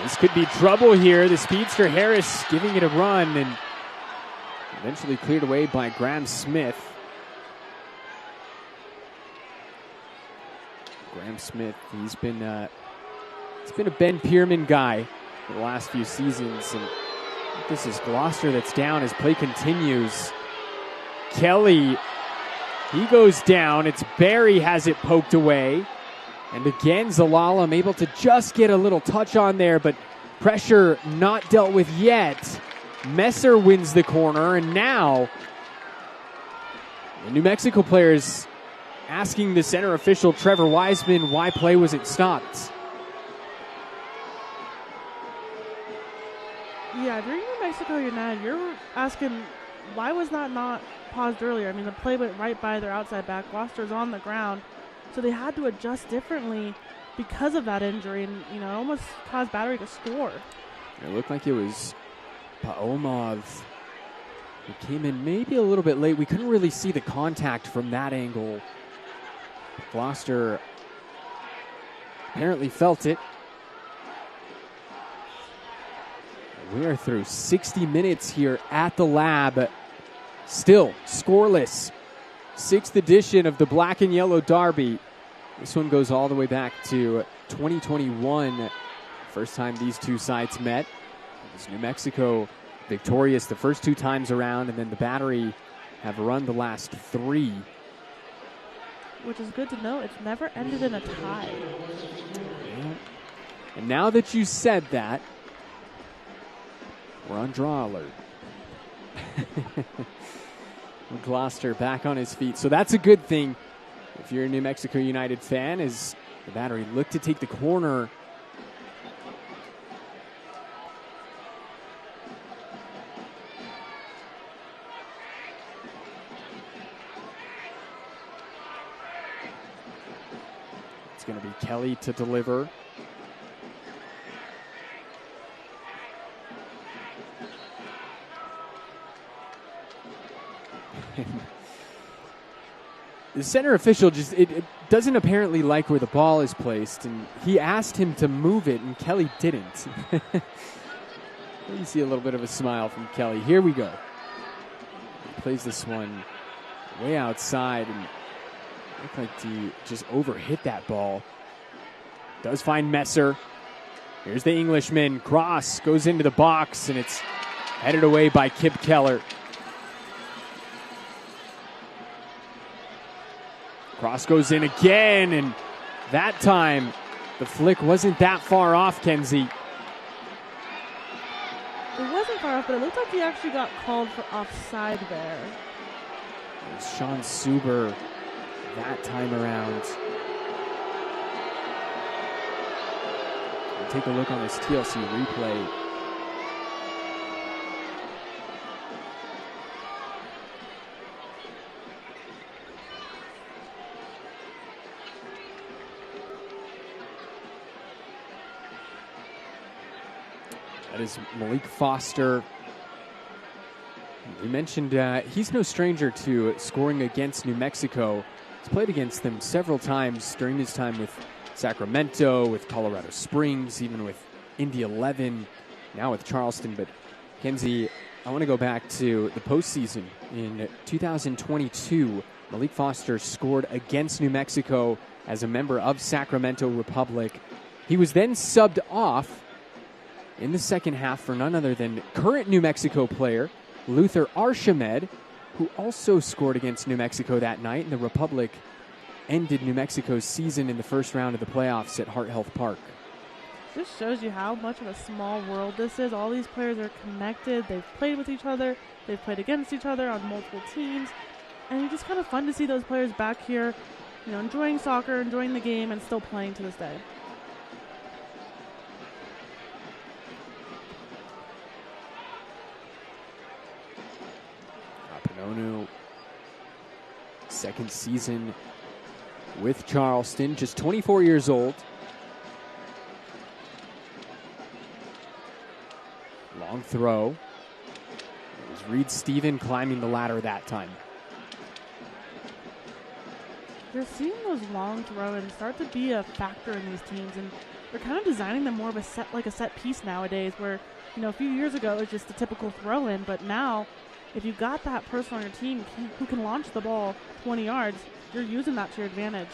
This could be trouble here. The speedster Harris giving it a run and eventually cleared away by Graham Smith. Graham Smith, he's been a Ben Pierman guy for the last few seasons, and this is Gloucester that's down as play continues. Kelly, he goes down. It's Barry has it poked away, and again Zalalem able to just get a little touch on there, but pressure not dealt with yet. Messer wins the corner, and now the New Mexico players asking the center official, Trevor Wiseman, why play wasn't stopped. Yeah, if you're New Mexico United, you're asking, why was that not paused earlier? I mean, the play went right by their outside back. Gloucester's on the ground. So they had to adjust differently because of that injury, and it almost caused Battery to score. It looked like it was Paomov who came in maybe a little bit late. We couldn't really see the contact from that angle. Gloucester apparently felt it. We are through 60 minutes here at the Lab. Still scoreless. 6th edition of the Black and Yellow Derby. This one goes all the way back to 2021. First time these two sides met. It was New Mexico victorious the first 2 times around, and then the Battery have run the last 3. Which is good to know. It's never ended in a tie. Yeah. And now that you said that, we're on draw alert. Gloucester back on his feet. So that's a good thing if you're a New Mexico United fan, as the Battery look to take the corner. It's going to be Kelly to deliver. The center official just it doesn't apparently like where the ball is placed, and he asked him to move it, and Kelly didn't. You see a little bit of a smile from Kelly. Here we go. He plays this one way outside, and looked like he just overhit that ball. Does find Messer. Here's the Englishman. Cross goes into the box, and it's headed away by Kip Keller. Cross goes in again, and that time the flick wasn't that far off, Kenzie. It wasn't far off, but it looked like he actually got called for offside there. It was Sean Suber that time around. We'll take a look on this TLC replay. That is Malik Foster. We mentioned he's no stranger to scoring against New Mexico. He's played against them several times during his time with Sacramento, with Colorado Springs, even with Indy 11, now with Charleston. But Kenzie, I want to go back to the postseason. In 2022, Malik Foster scored against New Mexico as a member of Sacramento Republic. He was then subbed off in the second half for none other than current New Mexico player Luther Arshamed, who also scored against New Mexico that night, and the Republic ended New Mexico's season in the first round of the playoffs at Heart Health Park. This shows you how much of a small world this is. All these players are connected. They've played with each other. They've played against each other on multiple teams. And it's just kind of fun to see those players back here, enjoying soccer, enjoying the game, and still playing to this day. Apononu, second season with Charleston, just 24 years old. Long throw. It was Reed Stephen climbing the ladder that time. You're seeing those long throw-ins start to be a factor in these teams, and they're kind of designing them more of a set piece nowadays, where, a few years ago it was just a typical throw-in, but now if you've got that person on your team who can launch the ball 20 yards, you're using that to your advantage.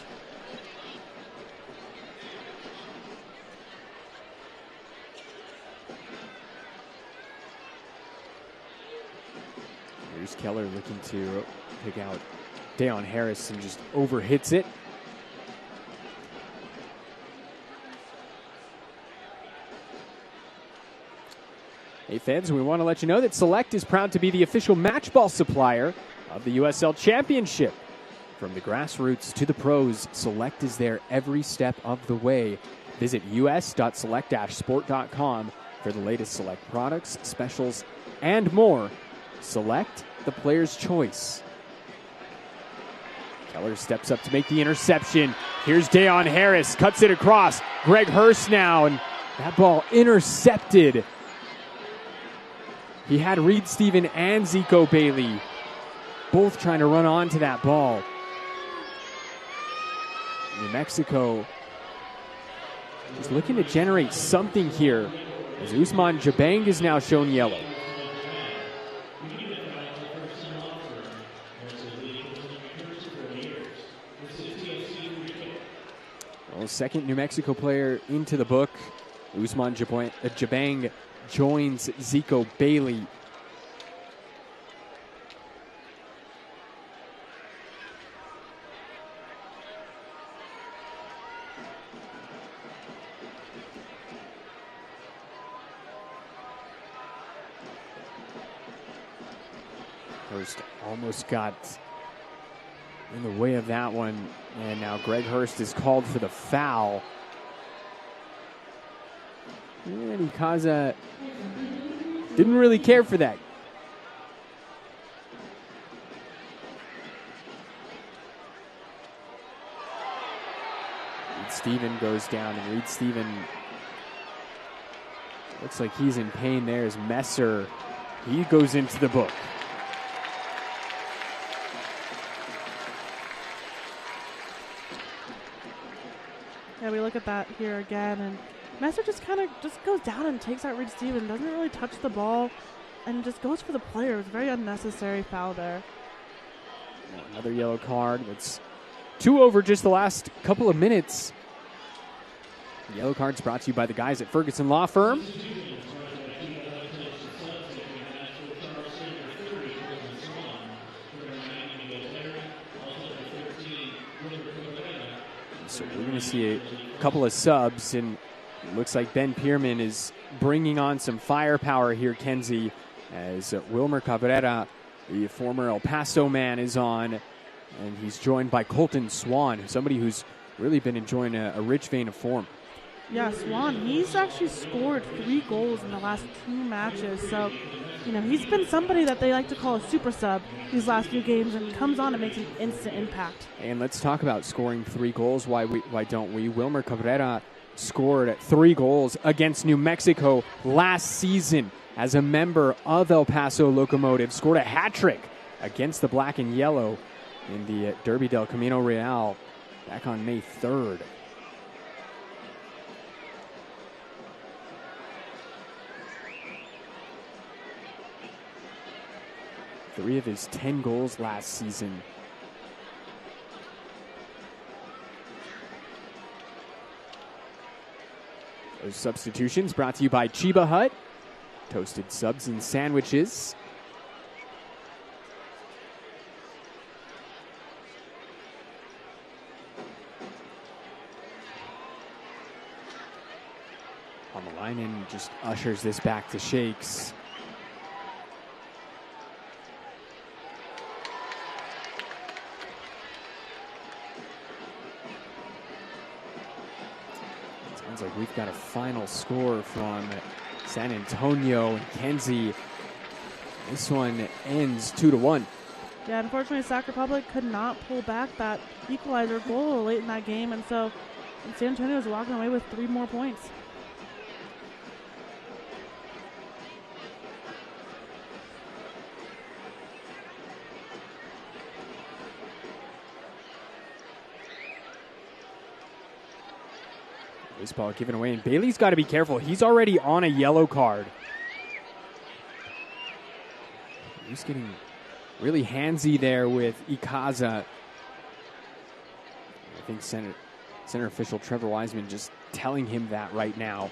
Here's Keller looking to pick out Dayon Harris and just overhits it. Hey fans, we want to let you know that Select is proud to be the official match ball supplier of the USL Championship. From the grassroots to the pros, Select is there every step of the way. Visit us.select-sport.com for the latest Select products, specials, and more. Select, the player's choice. Keller steps up to make the interception. Here's Dayon Harris, cuts it across. Greg Hurst now, and that ball intercepted. He had Reed Stephen and Zico Bailey both trying to run onto that ball. New Mexico just looking to generate something here, as Ousmane Jabang is now shown yellow. Well, second New Mexico player into the book. Ousmane Jabang joins Zico Bailey. Hurst almost got in the way of that one, and now Greg Hurst is called for the foul. And Ikaza didn't really care for that. Reed Stephen goes down, and Reed Stephen looks like he's in pain. There's Messer. He goes into the book. Yeah, we look at that here again, and Messer just kind of goes down and takes out Reed Stephen, doesn't really touch the ball, and just goes for the player. It was a very unnecessary foul there. Another yellow card. That's 2 over just the last couple of minutes. Yellow cards brought to you by the guys at Ferguson Law Firm. So we're going to see a couple of subs, and it looks like Ben Pierman is bringing on some firepower here, Kenzie, as Wilmer Cabrera, the former El Paso man, is on, and he's joined by Colton Swan, somebody who's really been enjoying a rich vein of form. Yeah, Swan, he's actually scored 3 goals in the last 2 matches. So, you know, he's been somebody that they like to call a super sub these last few games, and comes on and makes an instant impact. And let's talk about scoring 3 goals. Why don't we? Wilmer Cabrera scored 3 goals against New Mexico last season as a member of El Paso Locomotive. Scored a hat trick against the Black and Yellow in the Derby del Camino Real back on May 3rd. Three of his 10 goals last season. Those substitutions brought to you by Chiba Hut. Toasted subs and sandwiches. Hamalainen just ushers this back to Shakes. Sounds like we've got a final score from San Antonio and Kenzie. This one ends 2-1. Yeah, unfortunately, Sac Republic could not pull back that equalizer goal late in that game, and so San Antonio is walking away with 3 more points. Baseball given away, and Bailey's got to be careful. He's already on a yellow card. He's getting really handsy there with Ikaza. I think center official Trevor Wiseman just telling him that right now.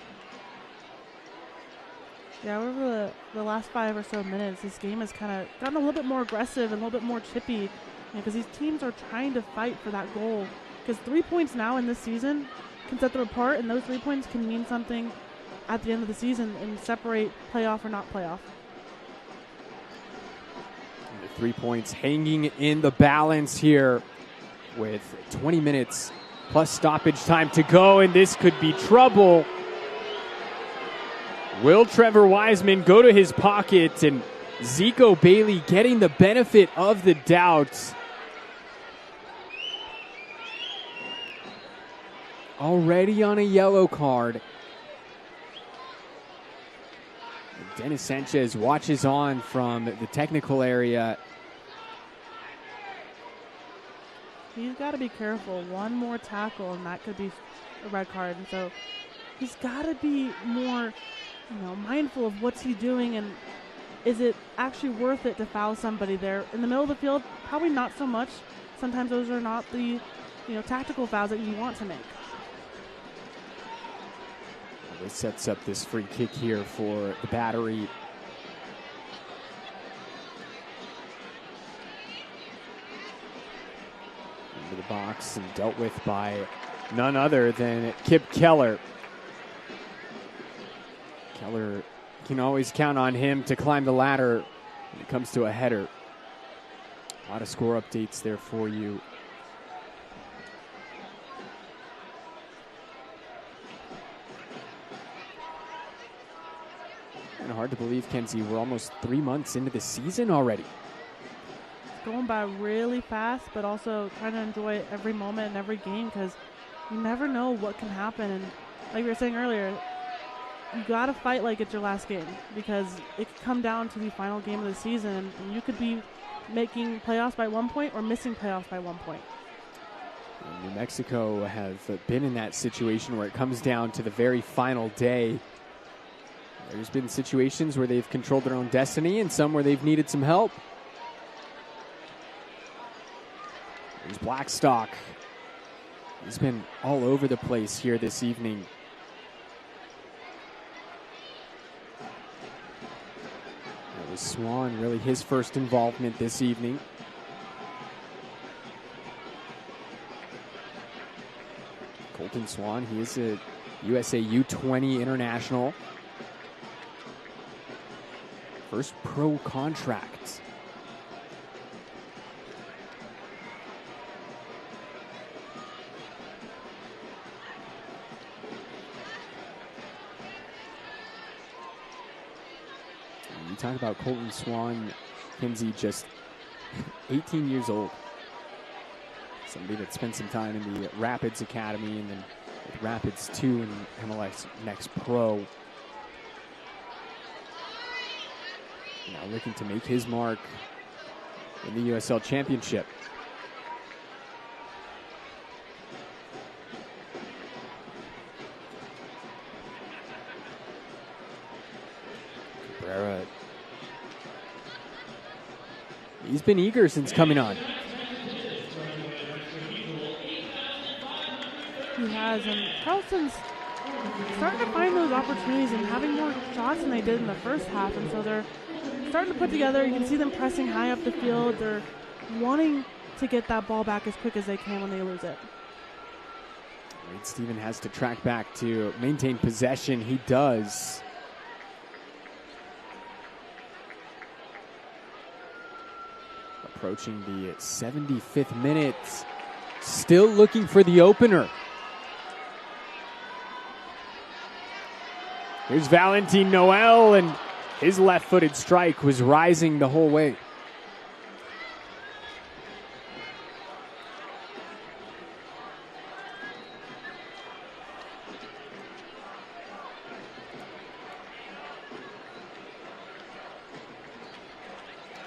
Yeah, over the last 5 or so minutes, this game has kind of gotten a little bit more aggressive and a little bit more chippy, because these teams are trying to fight for that goal. Because 3 points now in this season can set them apart, and those 3 points can mean something at the end of the season and separate playoff or not playoff. And the 3 points hanging in the balance here with 20 minutes plus stoppage time to go, and this could be trouble. Will Trevor Wiseman go to his pocket, and Zico Bailey getting the benefit of the doubt? already on a yellow card. Dennis Sanchez watches on from the technical area. He's got to be careful. One more tackle, and that could be a red card. And so he's got to be more, mindful of what's he doing, and is it actually worth it to foul somebody there in the middle of the field? Probably not so much. Sometimes those are not the, tactical fouls that you want to make. This sets up this free kick here for the Battery. Into the box and dealt with by none other than Kip Keller. Keller, can always count on him to climb the ladder when it comes to a header. A lot of score updates there for you. And hard to believe, Kenzie, we're almost 3 months into the season already. It's going by really fast, but also trying to enjoy every moment and every game, because you never know what can happen. And like we were saying earlier, you got to fight like it's your last game, because it could come down to the final game of the season, and you could be making playoffs by 1 point or missing playoffs by 1 point. And New Mexico have been in that situation where it comes down to the very final day. There's been situations where they've controlled their own destiny and some where they've needed some help. There's Blackstock. He's been all over the place here this evening. That was Swan, really his first involvement this evening. Colton Swan, he is a USA U20 international. First pro contract. You talk about Colton Swan, Kinsey, just 18 years old. Somebody that spent some time in the Rapids Academy and then with Rapids 2 and MLS Next Pro. Now looking to make his mark in the USL Championship. Cabrera. He's been eager since coming on. He has, and Charleston's starting to find those opportunities and having more shots than they did in the first half, and so they're starting to put together. You can see them pressing high up the field. They're wanting to get that ball back as quick as they can when they lose it. Wade Stephen has to track back to maintain possession. He does. Approaching the 75th minute. Still looking for the opener. Here's Valentin Noel, and his left-footed strike was rising the whole way.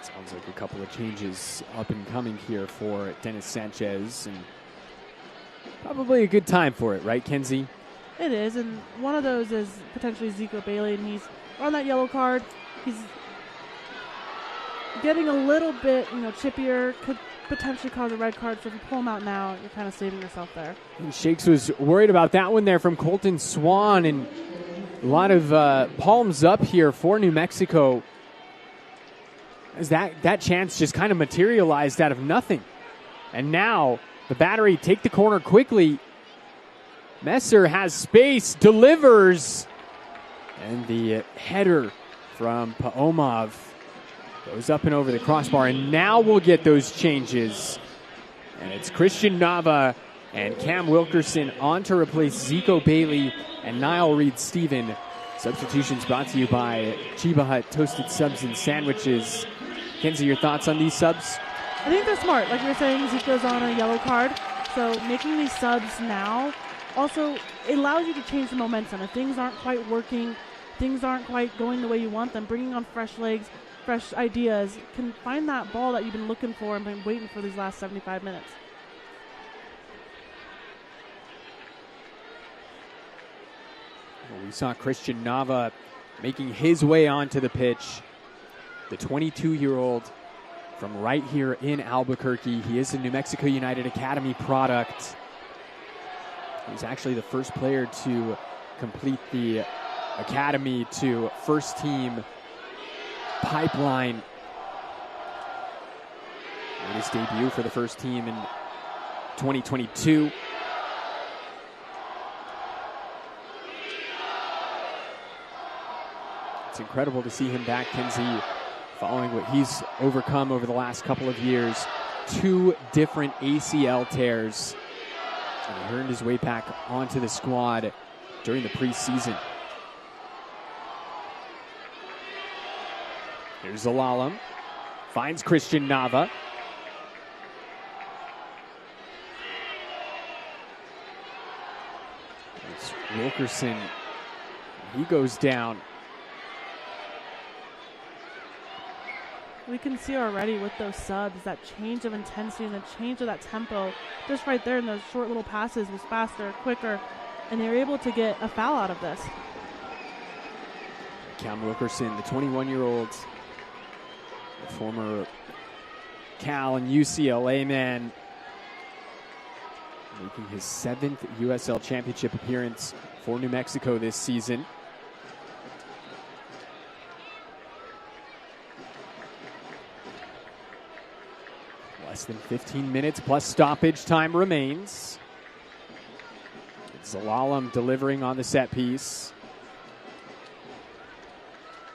Sounds like a couple of changes up and coming here for Dennis Sanchez, and probably a good time for it, right, Kenzie? It is, and one of those is potentially Zico Bailey, and he's on that yellow card. He's getting a little bit, chippier, could potentially cause a red card, so if you pull him out now, you're kind of saving yourself there. And Shakes was worried about that one there from Colton Swan, and a lot of palms up here for New Mexico, as that chance just kind of materialized out of nothing. And now the Battery take the corner quickly. Messer has space, delivers, and the header from Paomov goes up and over the crossbar, and now we'll get those changes. And it's Christian Nava and Cam Wilkerson on to replace Zico Bailey and Niall Reed-Stephen. Substitutions brought to you by Chiba Hut Toasted Subs and Sandwiches. Kenzie, your thoughts on these subs? I think they're smart. Like you were saying, Zico's on a yellow card, so making these subs now also it allows you to change the momentum. If things aren't quite working, things aren't quite going the way you want them, bringing on fresh legs, fresh ideas, can find that ball that you've been looking for and been waiting for these last 75 minutes. Well, we saw Christian Nava making his way onto the pitch. The 22-year-old from right here in Albuquerque. He is a New Mexico United Academy product. He's actually the first player to complete the academy to first team pipeline. Made his debut for the first team in 2022. It's incredible to see him back, Kinsey, following what he's overcome over the last couple of years. 2 different ACL tears. And he earned his way back onto the squad during the preseason. Here's Zalalem. Finds Christian Nava. It's Wilkerson. He goes down. We can see already with those subs, that change of intensity and the change of that tempo, just right there in those short little passes was faster, quicker, and they were able to get a foul out of this. Cam Wilkerson, the 21-year-old, the former Cal and UCLA man, making his 7th USL Championship appearance for New Mexico this season. Less than 15 minutes plus stoppage time remains. Zalalem delivering on the set piece.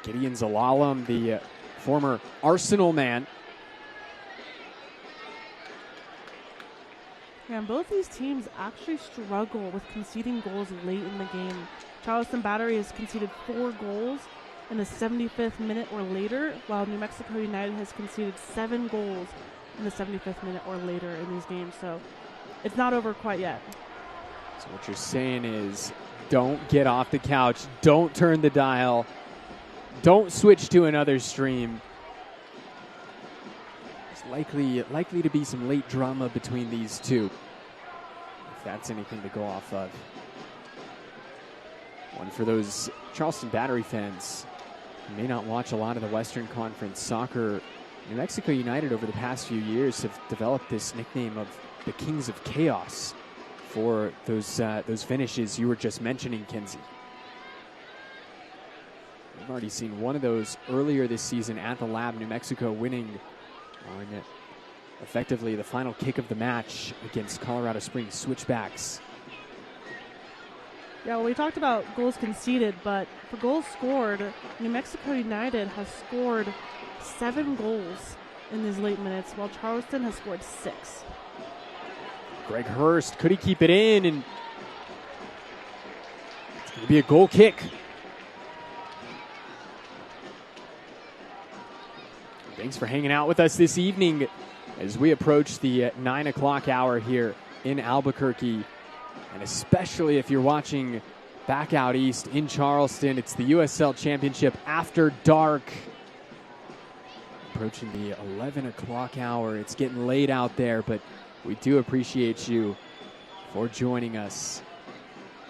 Gideon Zalalem, the former Arsenal man. Yeah, and both these teams actually struggle with conceding goals late in the game. Charleston Battery has conceded 4 goals in the 75th minute or later, while New Mexico United has conceded 7 goals in the 75th minute or later in these games. So it's not over quite yet. So what you're saying is, don't get off the couch, don't turn the dial, don't switch to another stream. It's likely to be some late drama between these two, if that's anything to go off of. One for those Charleston Battery fans who may not watch a lot of the Western Conference soccer. New Mexico United over the past few years have developed this nickname of the Kings of Chaos for those finishes you were just mentioning, Kinsey. We've already seen one of those earlier this season at the Lab, New Mexico winning on effectively the final kick of the match against Colorado Springs Switchbacks. Yeah, well, we talked about goals conceded, but for goals scored, New Mexico United has scored 7 goals in these late minutes, while Charleston has scored 6. Greg Hurst, could he keep it in? And it's going to be a goal kick. Thanks for hanging out with us this evening as we approach the 9 o'clock hour here in Albuquerque. And especially if you're watching back out east in Charleston, it's the USL Championship After Dark. Approaching the 11 o'clock hour. It's getting late out there, but we do appreciate you for joining us.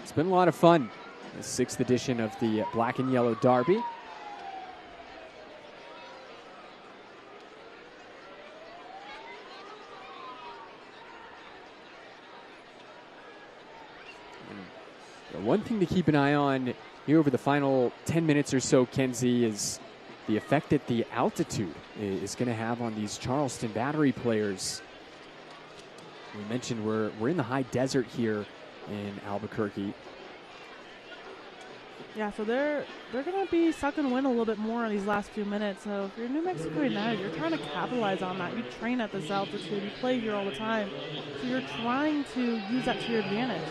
It's been a lot of fun. The 6th edition of the Black and Yellow Derby. And one thing to keep an eye on here over the final 10 minutes or so, Kenzie, is the effect that the altitude is going to have on these Charleston Battery players. We mentioned we're in the high desert here in Albuquerque. Yeah, so they're going to be sucking wind a little bit more in these last few minutes. So if you're New Mexico United, you're trying to capitalize on that. You train at this altitude. You play here all the time. So you're trying to use that to your advantage.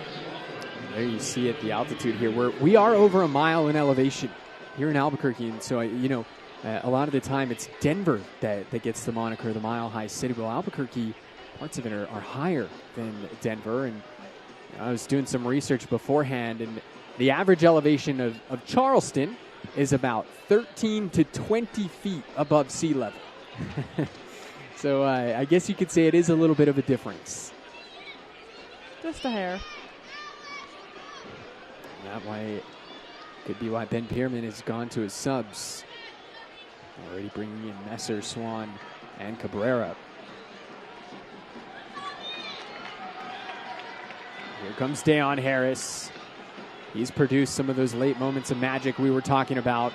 There you see it, the altitude here. We are over a mile in elevation here in Albuquerque. And so, a lot of the time it's Denver that gets the moniker, the Mile High City. Well, Albuquerque, parts of it are higher than Denver. And I was doing some research beforehand, and the average elevation of Charleston is about 13 to 20 feet above sea level. So I guess you could say it is a little bit of a difference. Just a hair. That way, could be why Ben Pierman has gone to his subs. Already bringing in Messer, Swan, and Cabrera. Here comes Dayon Harris. He's produced some of those late moments of magic we were talking about.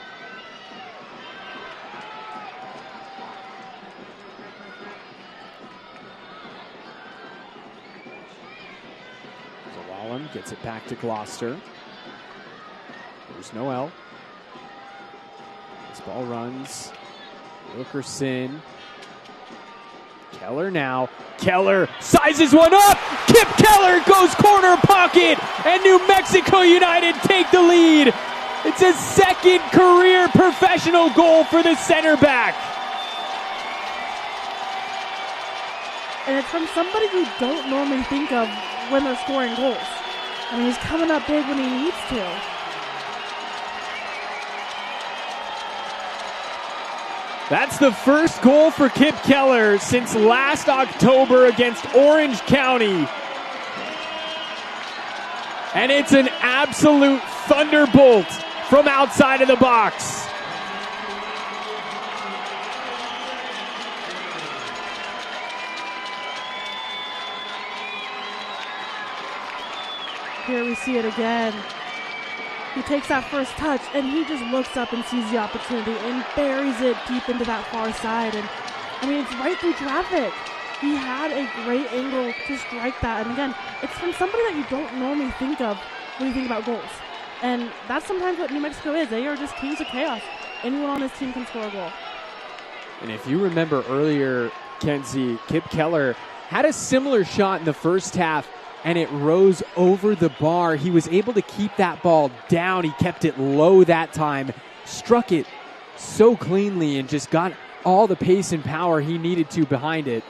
Zawalem gets it back to Gloucester. There's Noel. This ball runs. Wilkerson. Keller now. Keller sizes one up. Kip Keller goes corner pocket, and New Mexico United take the lead. It's a second career professional goal for the center back. And it's from somebody you don't normally think of when they're scoring goals. I mean, he's coming up big when he needs to. That's the first goal for Kip Keller since last October against Orange County. And it's an absolute thunderbolt from outside of the box. Here we see it again. He takes that first touch, and he just looks up and sees the opportunity and buries it deep into that far side. And I mean, it's right through traffic. He had a great angle to strike that. And again, it's from somebody that you don't normally think of when you think about goals. And that's sometimes what New Mexico is. They are just kings of chaos. Anyone on this team can score a goal. And if you remember earlier, Kenzie, Kip Keller had a similar shot in the first half, and it rose over the bar. He was able to keep that ball down. He kept it low that time, struck it so cleanly, and just got all the pace and power he needed to behind it.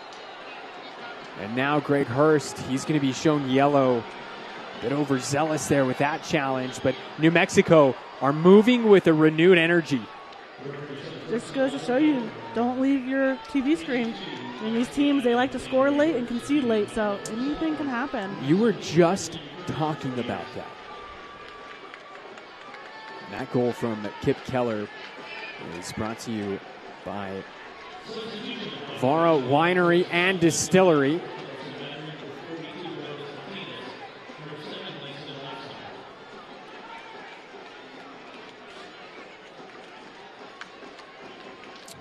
And now Greg Hurst, he's going to be shown yellow. A bit overzealous there with that challenge, but New Mexico are moving with a renewed energy. Just goes to show you, don't leave your TV screen. I mean, these teams, they like to score late and concede late, so anything can happen. You were just talking about that. And that goal from Kip Keller is brought to you by Vara Winery and Distillery.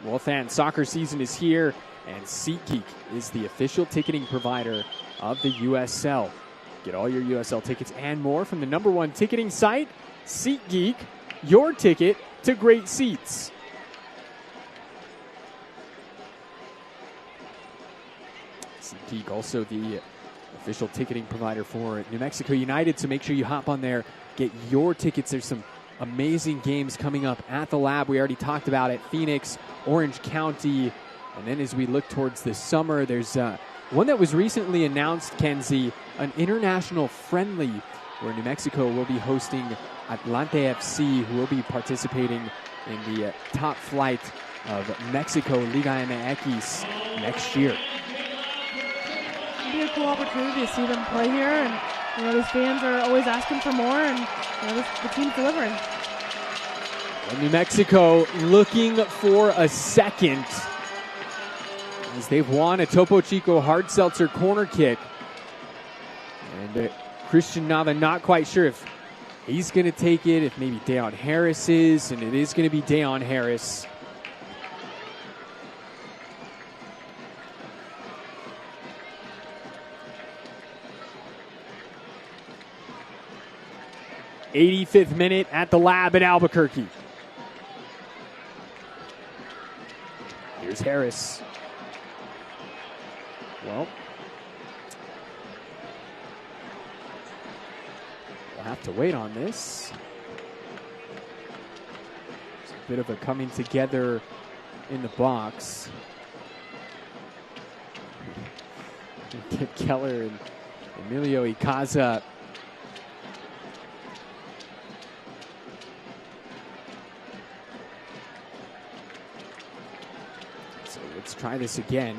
Well, fans, soccer season is here, and SeatGeek is the official ticketing provider of the USL. Get all your USL tickets and more from the #1 ticketing site, SeatGeek, your ticket to great seats. SeatGeek also the official ticketing provider for New Mexico United, so make sure you hop on there, get your tickets. There's some amazing games coming up at the Lab. We already talked about it. Phoenix, Orange County. And then as we look towards this summer, there's one that was recently announced, Kenzie, an international friendly where New Mexico will be hosting Atlante FC, who will be participating in the top flight of Mexico Liga MX next year. It'd be a cool opportunity to see them play here, and these fans are always asking for more, and the team's delivering. And New Mexico looking for a second, as they've won a Topo Chico hard seltzer corner kick. And Christian Nava not quite sure if he's going to take it, if maybe Dayon Harris is, and it is going to be Dayon Harris. '85th minute at the Lab in Albuquerque. Here's Harris. Well, we'll have to wait on this. It's a bit of a coming together in the box. Kip Keller and Emilio Icaza So let's try this again.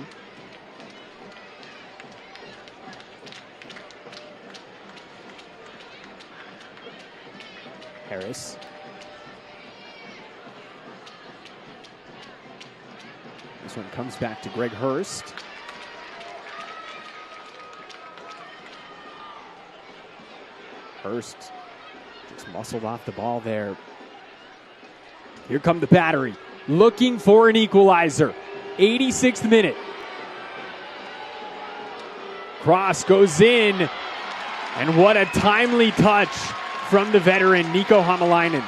Harris. This one comes back to Greg Hurst. Hurst just muscled off the ball there. Here come the Battery, looking for an equalizer. 86th minute. Cross goes in, and what a timely touch from the veteran, Nico Hamalainen.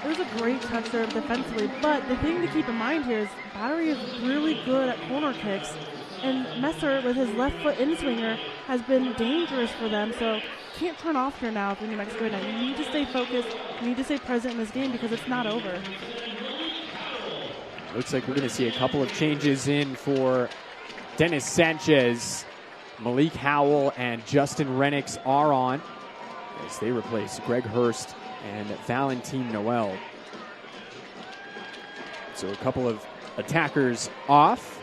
It was a great touch there defensively, but the thing to keep in mind here is Battery is really good at corner kicks, and Messer, with his left foot in-swinger, has been dangerous for them, so can't turn off here now for New Mexico United. You need to stay focused, you need to stay present in this game because it's not over. Looks like we're going to see a couple of changes in for Dennis Sanchez. Malik Howell and Justin Renix are on as they replace Greg Hurst and Valentin Noel. So a couple of attackers off.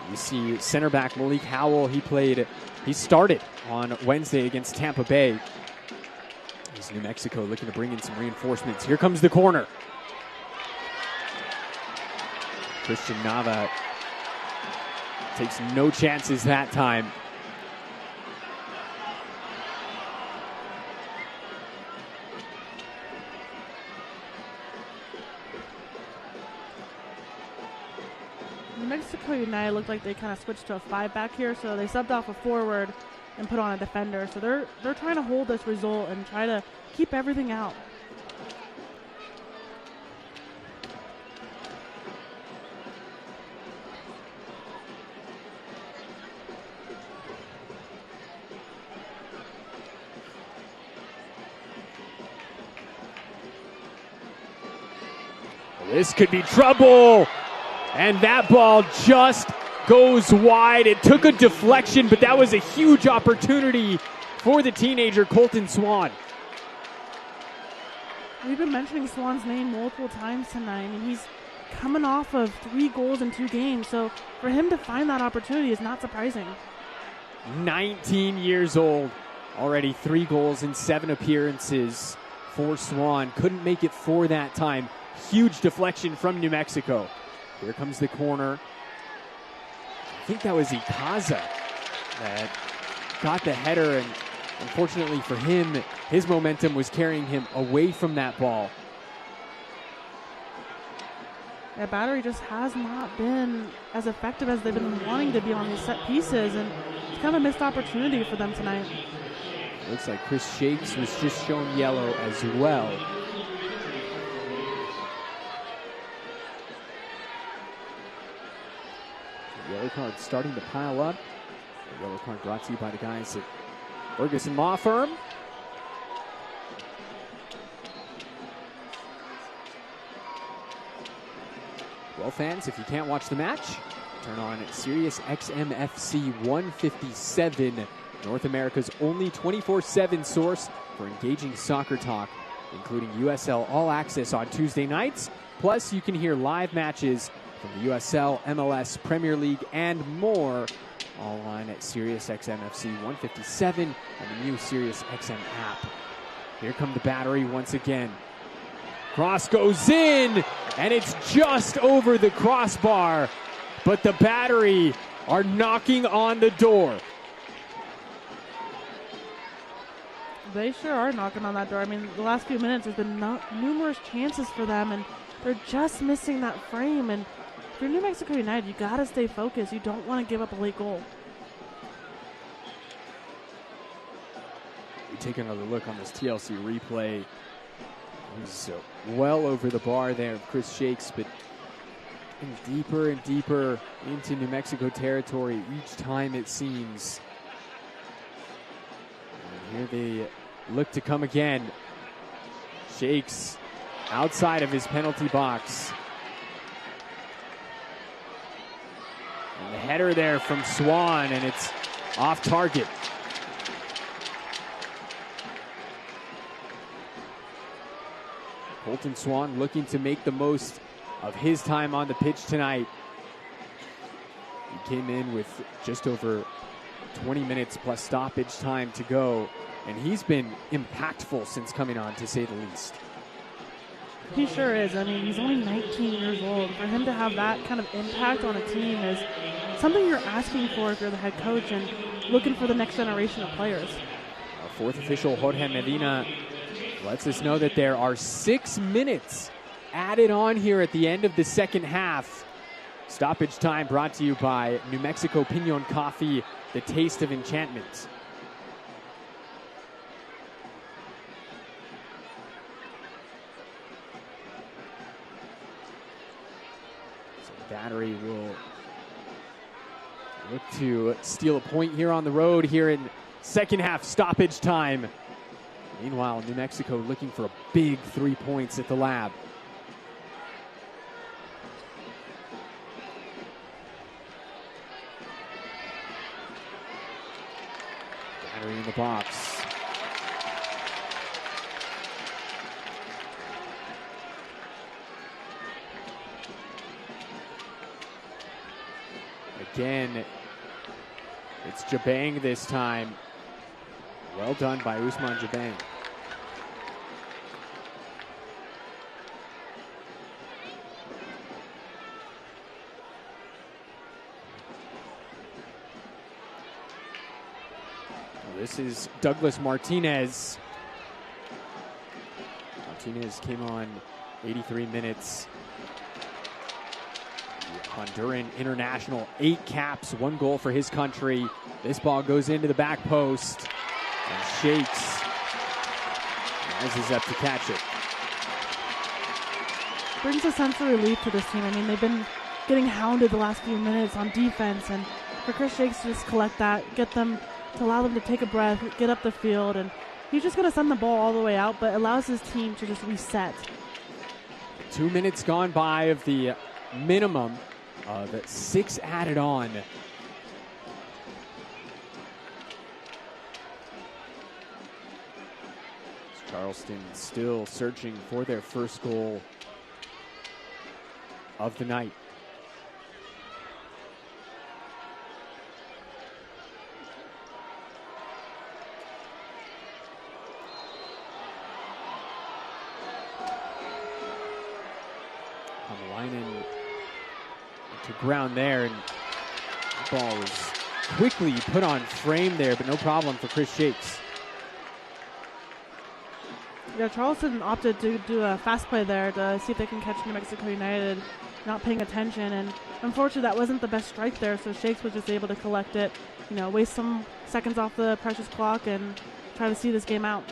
You see center back Malik Howell, he started on Wednesday against Tampa Bay. As New Mexico looking to bring in some reinforcements. Here comes the corner. Christian Nava takes no chances that time. New Mexico United looked like they kind of switched to a 5-back here, so they subbed off a forward and put on a defender. So they're trying to hold this result and try to keep everything out. This could be trouble. And that ball just goes wide. It took a deflection, but that was a huge opportunity for the teenager, Colton Swan. We've been mentioning Swan's name multiple times tonight. I mean, he's coming off of 3 goals in 2 games, so for him to find that opportunity is not surprising. 19 years old, already 3 goals in 7 appearances for Swan. Couldn't make it for that time. Huge deflection from New Mexico. Here comes the corner. I think that was Ikaza that got the header, and unfortunately for him, his momentum was carrying him away from that ball. Yeah, Battery just has not been as effective as they've been wanting to be on these set pieces, and it's kind of a missed opportunity for them tonight. Looks like Chris Shakes was just shown yellow as well. Yellow card starting to pile up. The yellow card brought to you by the guys at Ferguson Law Firm. Well, fans, if you can't watch the match, turn on Sirius XM FC 157, North America's only 24/7 source for engaging soccer talk, including USL All Access on Tuesday nights. Plus, you can hear live matches from the USL, MLS, Premier League, and more, all on Sirius XM FC 157 and the new Sirius XM app. Here come the Battery once again. Cross goes in, and it's just over the crossbar, but the Battery are knocking on the door. They sure are knocking on that door. I mean, the last few minutes, there's been numerous chances for them, and they're just missing that frame. And if you're New Mexico United, you got to stay focused. You don't want to give up a late goal. We take another look on this TLC replay. He's well over the bar there of Chris Shakes, but deeper and deeper into New Mexico territory each time it seems. And here they look to come again. Shakes outside of his penalty box. And the header there from Swan, and it's off target. Colton Swan looking to make the most of his time on the pitch tonight. He came in with just over 20 minutes plus stoppage time to go, and he's been impactful since coming on, to say the least. He sure is. I mean, he's only 19 years old. For him to have that kind of impact on a team is something you're asking for if you're the head coach and looking for the next generation of players. Our fourth official, Jorge Medina, lets us know that there are 6 minutes added on here at the end of the second half. Stoppage time brought to you by New Mexico Pinon Coffee, the taste of enchantment. So the Battery will look to steal a point here on the road here in second half stoppage time. Meanwhile, New Mexico looking for a big 3 points at the Lab. Battery in the box. Again, it's Jabang this time. Well done by Usman Jabang. This is Douglas Martinez. Martinez came on 83 minutes. The Honduran international, 8 caps, 1 goal for his country. This ball goes into the back post and Shakes rises up to catch it. Brings a sense of relief to this team. I mean, they've been getting hounded the last few minutes on defense, and for Chris Shakes to just collect that, get them to allow them to take a breath, get up the field, and he's just going to send the ball all the way out, but allows his team to just reset. 2 minutes gone by of the minimum of 6 added on. Charleston still searching for their first goal of the night. Hamalainen to ground there, and the ball was quickly put on frame there, but no problem for Chris Shakes. Yeah, Charleston opted to do a fast play there to see if they can catch New Mexico United not paying attention, and unfortunately that wasn't the best strike there, so Shakes was just able to collect it, waste some seconds off the precious clock and try to see this game out.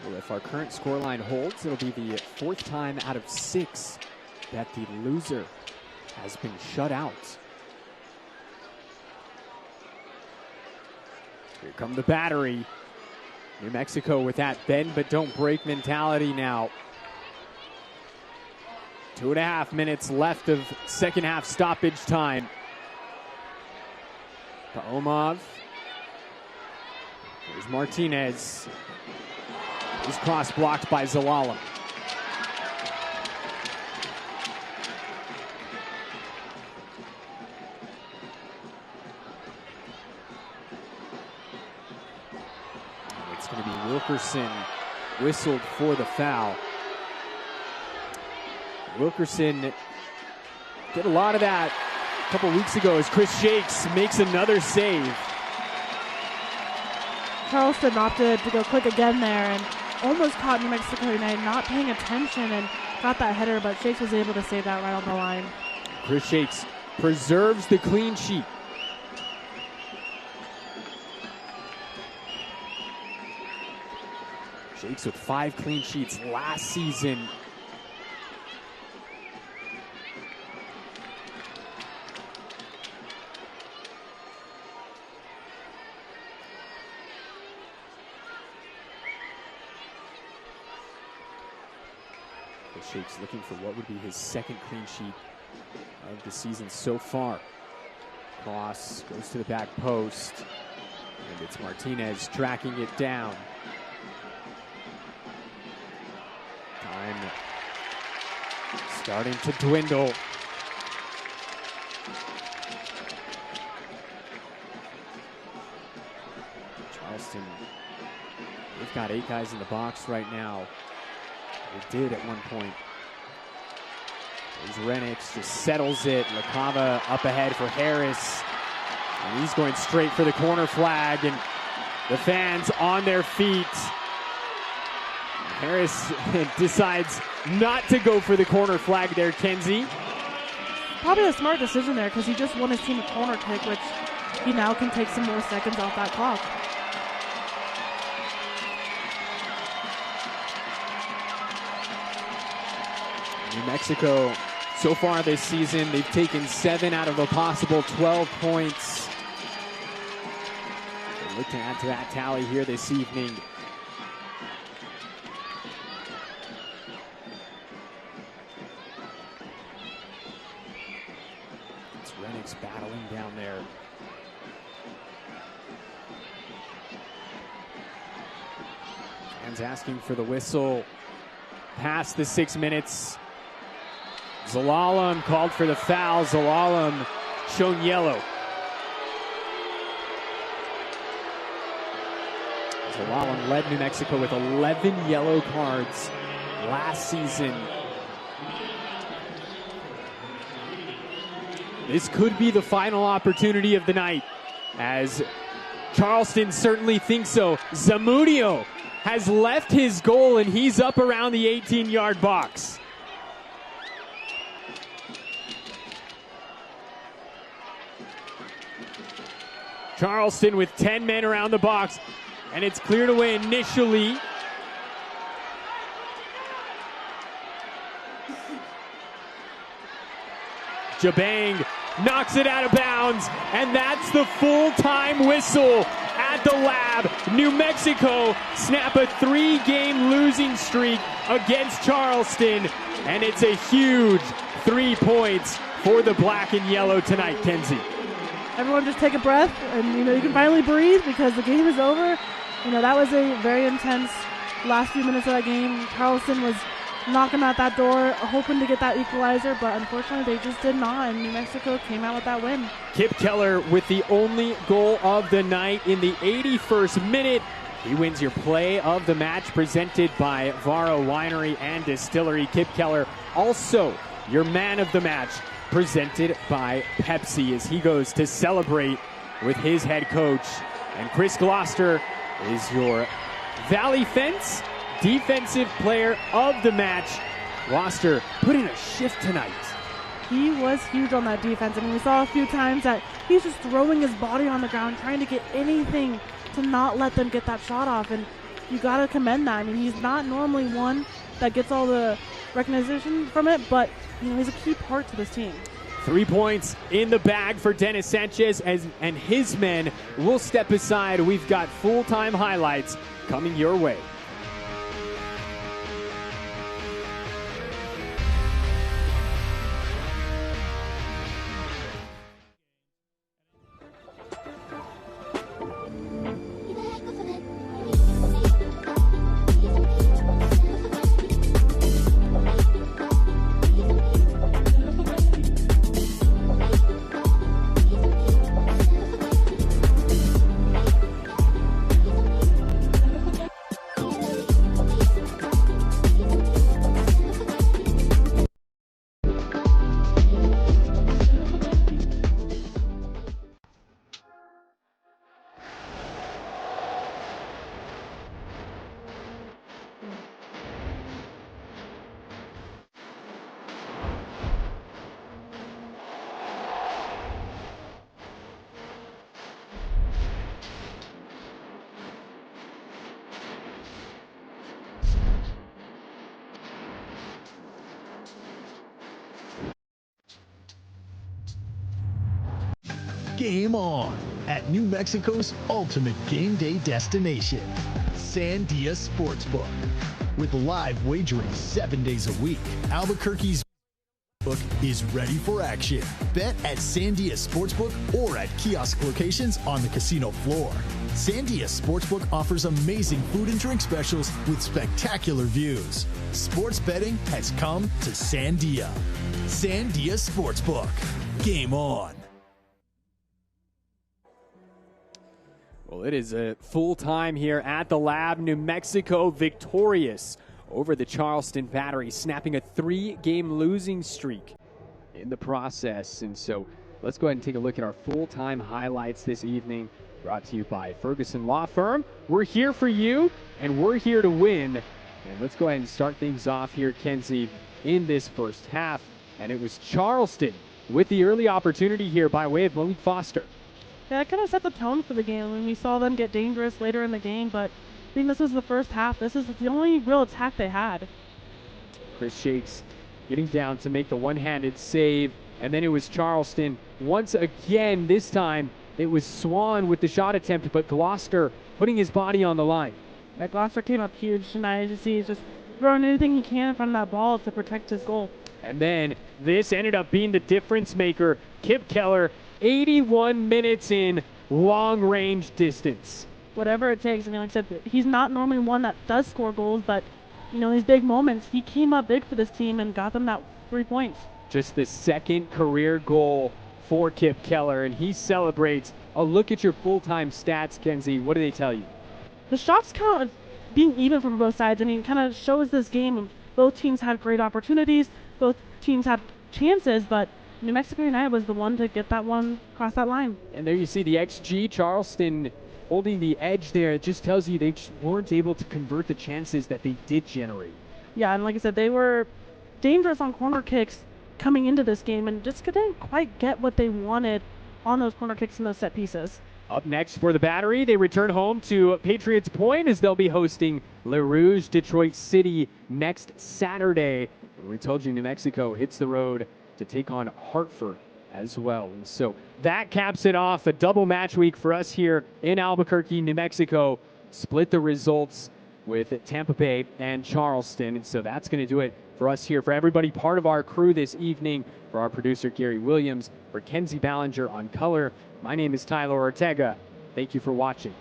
Well, if our current scoreline holds, it'll be the 4th time out of 6 that the loser has been shut out. Here come the Battery. New Mexico with that bend but don't break mentality now. 2.5 minutes left of second half stoppage time. Paomov. Here's Martinez. He's cross blocked by Zalalem. It's going to be Wilkerson whistled for the foul. Wilkerson did a lot of that a couple weeks ago as Chris Shakes makes another save. Charleston opted to go quick again there and almost caught New Mexico United not paying attention and got that header, but Shakes was able to save that right on the line. Chris Shakes preserves the clean sheet. Shakes with 5 clean sheets last season. Shakes looking for what would be his 2nd clean sheet of the season so far. Cross goes to the back post, and it's Martinez tracking it down. Time starting to dwindle. Charleston, they've got 8 guys in the box right now. They did at one point. There's Renix, just settles it. LaCava up ahead for Harris. And he's going straight for the corner flag, and the fans on their feet. Harris decides not to go for the corner flag there, Kenzie. Probably a smart decision there because he just won his team a corner kick, which he now can take some more seconds off that clock. New Mexico, so far this season, they've taken 7 out of a possible 12 points. They look to add to that tally here this evening. It's Renix battling down there. Fans asking for the whistle. Past the 6 minutes. Zelalem called for the foul. Zelalem shown yellow. Zelalem led New Mexico with 11 yellow cards last season. This could be the final opportunity of the night, as Charleston certainly thinks so. Zamudio has left his goal, and he's up around the 18-yard box. Charleston with 10 men around the box, and it's cleared away initially. Jabang knocks it out of bounds, and that's the full-time whistle at the Lab. New Mexico snap a 3-game losing streak against Charleston, and it's a huge 3 points for the black and yellow tonight, Kenzie. Everyone just take a breath, and you can finally breathe because the game is over. That was a very intense last few minutes of that game. Charleston was knocking at that door, hoping to get that equalizer, but unfortunately they just did not, and New Mexico came out with that win. Kip Keller with the only goal of the night in the 81st minute. He wins your play of the match, presented by Varro Winery and Distillery. Kip Keller also your man of the match, presented by Pepsi, as he goes to celebrate with his head coach. And Chris Gloucester is your Valley Fence Defensive Player of the match. Gloucester put in a shift tonight. He was huge on that defense. We saw a few times that he's just throwing his body on the ground, trying to get anything to not let them get that shot off. And you got to commend that. He's not normally one that gets all the recognition from it, but he's a key part to this team. 3 points in the bag for Dennis Sanchez, and his men will step aside. We've got full-time highlights coming your way. Game on at New Mexico's ultimate game day destination, Sandia Sportsbook. With live wagering 7 days a week, Albuquerque's is ready for action. Bet at Sandia Sportsbook or at kiosk locations on the casino floor. Sandia Sportsbook offers amazing food and drink specials with spectacular views. Sports betting has come to Sandia. Sandia Sportsbook. Game on. Well, it is a full time here at the Lab. New Mexico victorious over the Charleston Battery, snapping a 3-game losing streak in the process. And so let's go ahead and take a look at our full-time highlights this evening, brought to you by Ferguson Law Firm. We're here for you, and we're here to win. And let's go ahead and start things off here, Kenzie, in this first half. And it was Charleston with the early opportunity here by way of Malik Foster. Yeah, it kind of set the tone for the game when we saw them get dangerous later in the game, but I think this was the first half. This is the only real attack they had. Chris Shakes getting down to make the one-handed save, and then it was Charleston once again. This time it was Swan with the shot attempt, but Gloucester putting his body on the line. That Gloucester came up huge tonight. As he's just throwing anything he can in front of that ball to protect his goal. And then this ended up being the difference maker. Kip Keller, 81 minutes in, long-range distance. Whatever it takes. I mean, like I said, he's not normally one that does score goals, but, you know, these big moments, he came up big for this team and got them that 3 points. Just the second career goal for Kip Keller, and he celebrates. A look at your full-time stats, Kenzie. What do they tell you? The shots count being even from both sides. I mean, kind of shows this game. Both teams had great opportunities. Both teams had chances, but New Mexico United was the one to get that one across that line. And there you see the XG, Charleston holding the edge there. It just tells you they just weren't able to convert the chances that they did generate. Yeah, and like I said, they were dangerous on corner kicks coming into this game and just couldn't quite get what they wanted on those corner kicks and those set pieces. Up next for the Battery, they return home to Patriots Point as they'll be hosting Le Rouge Detroit City next Saturday. We told you New Mexico hits the road to take on Hartford as well. And so that caps it off, a double match week for us here in Albuquerque, New Mexico. Split the results with Tampa Bay and Charleston. And so that's going to do it for us here. For everybody part of our crew this evening, for our producer Gary Williams, for Kenzie Ballinger on color, my name is Tyler Ortega. Thank you for watching.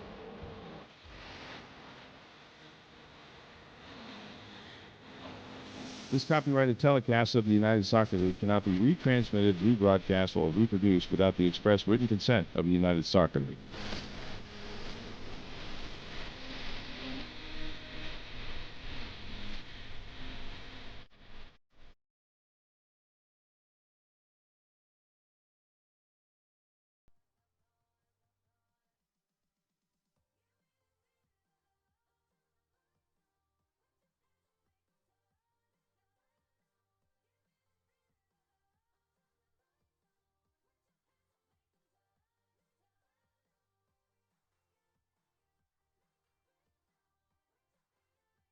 This copyrighted telecast of the United Soccer League cannot be retransmitted, rebroadcast, or reproduced without the express written consent of the United Soccer League.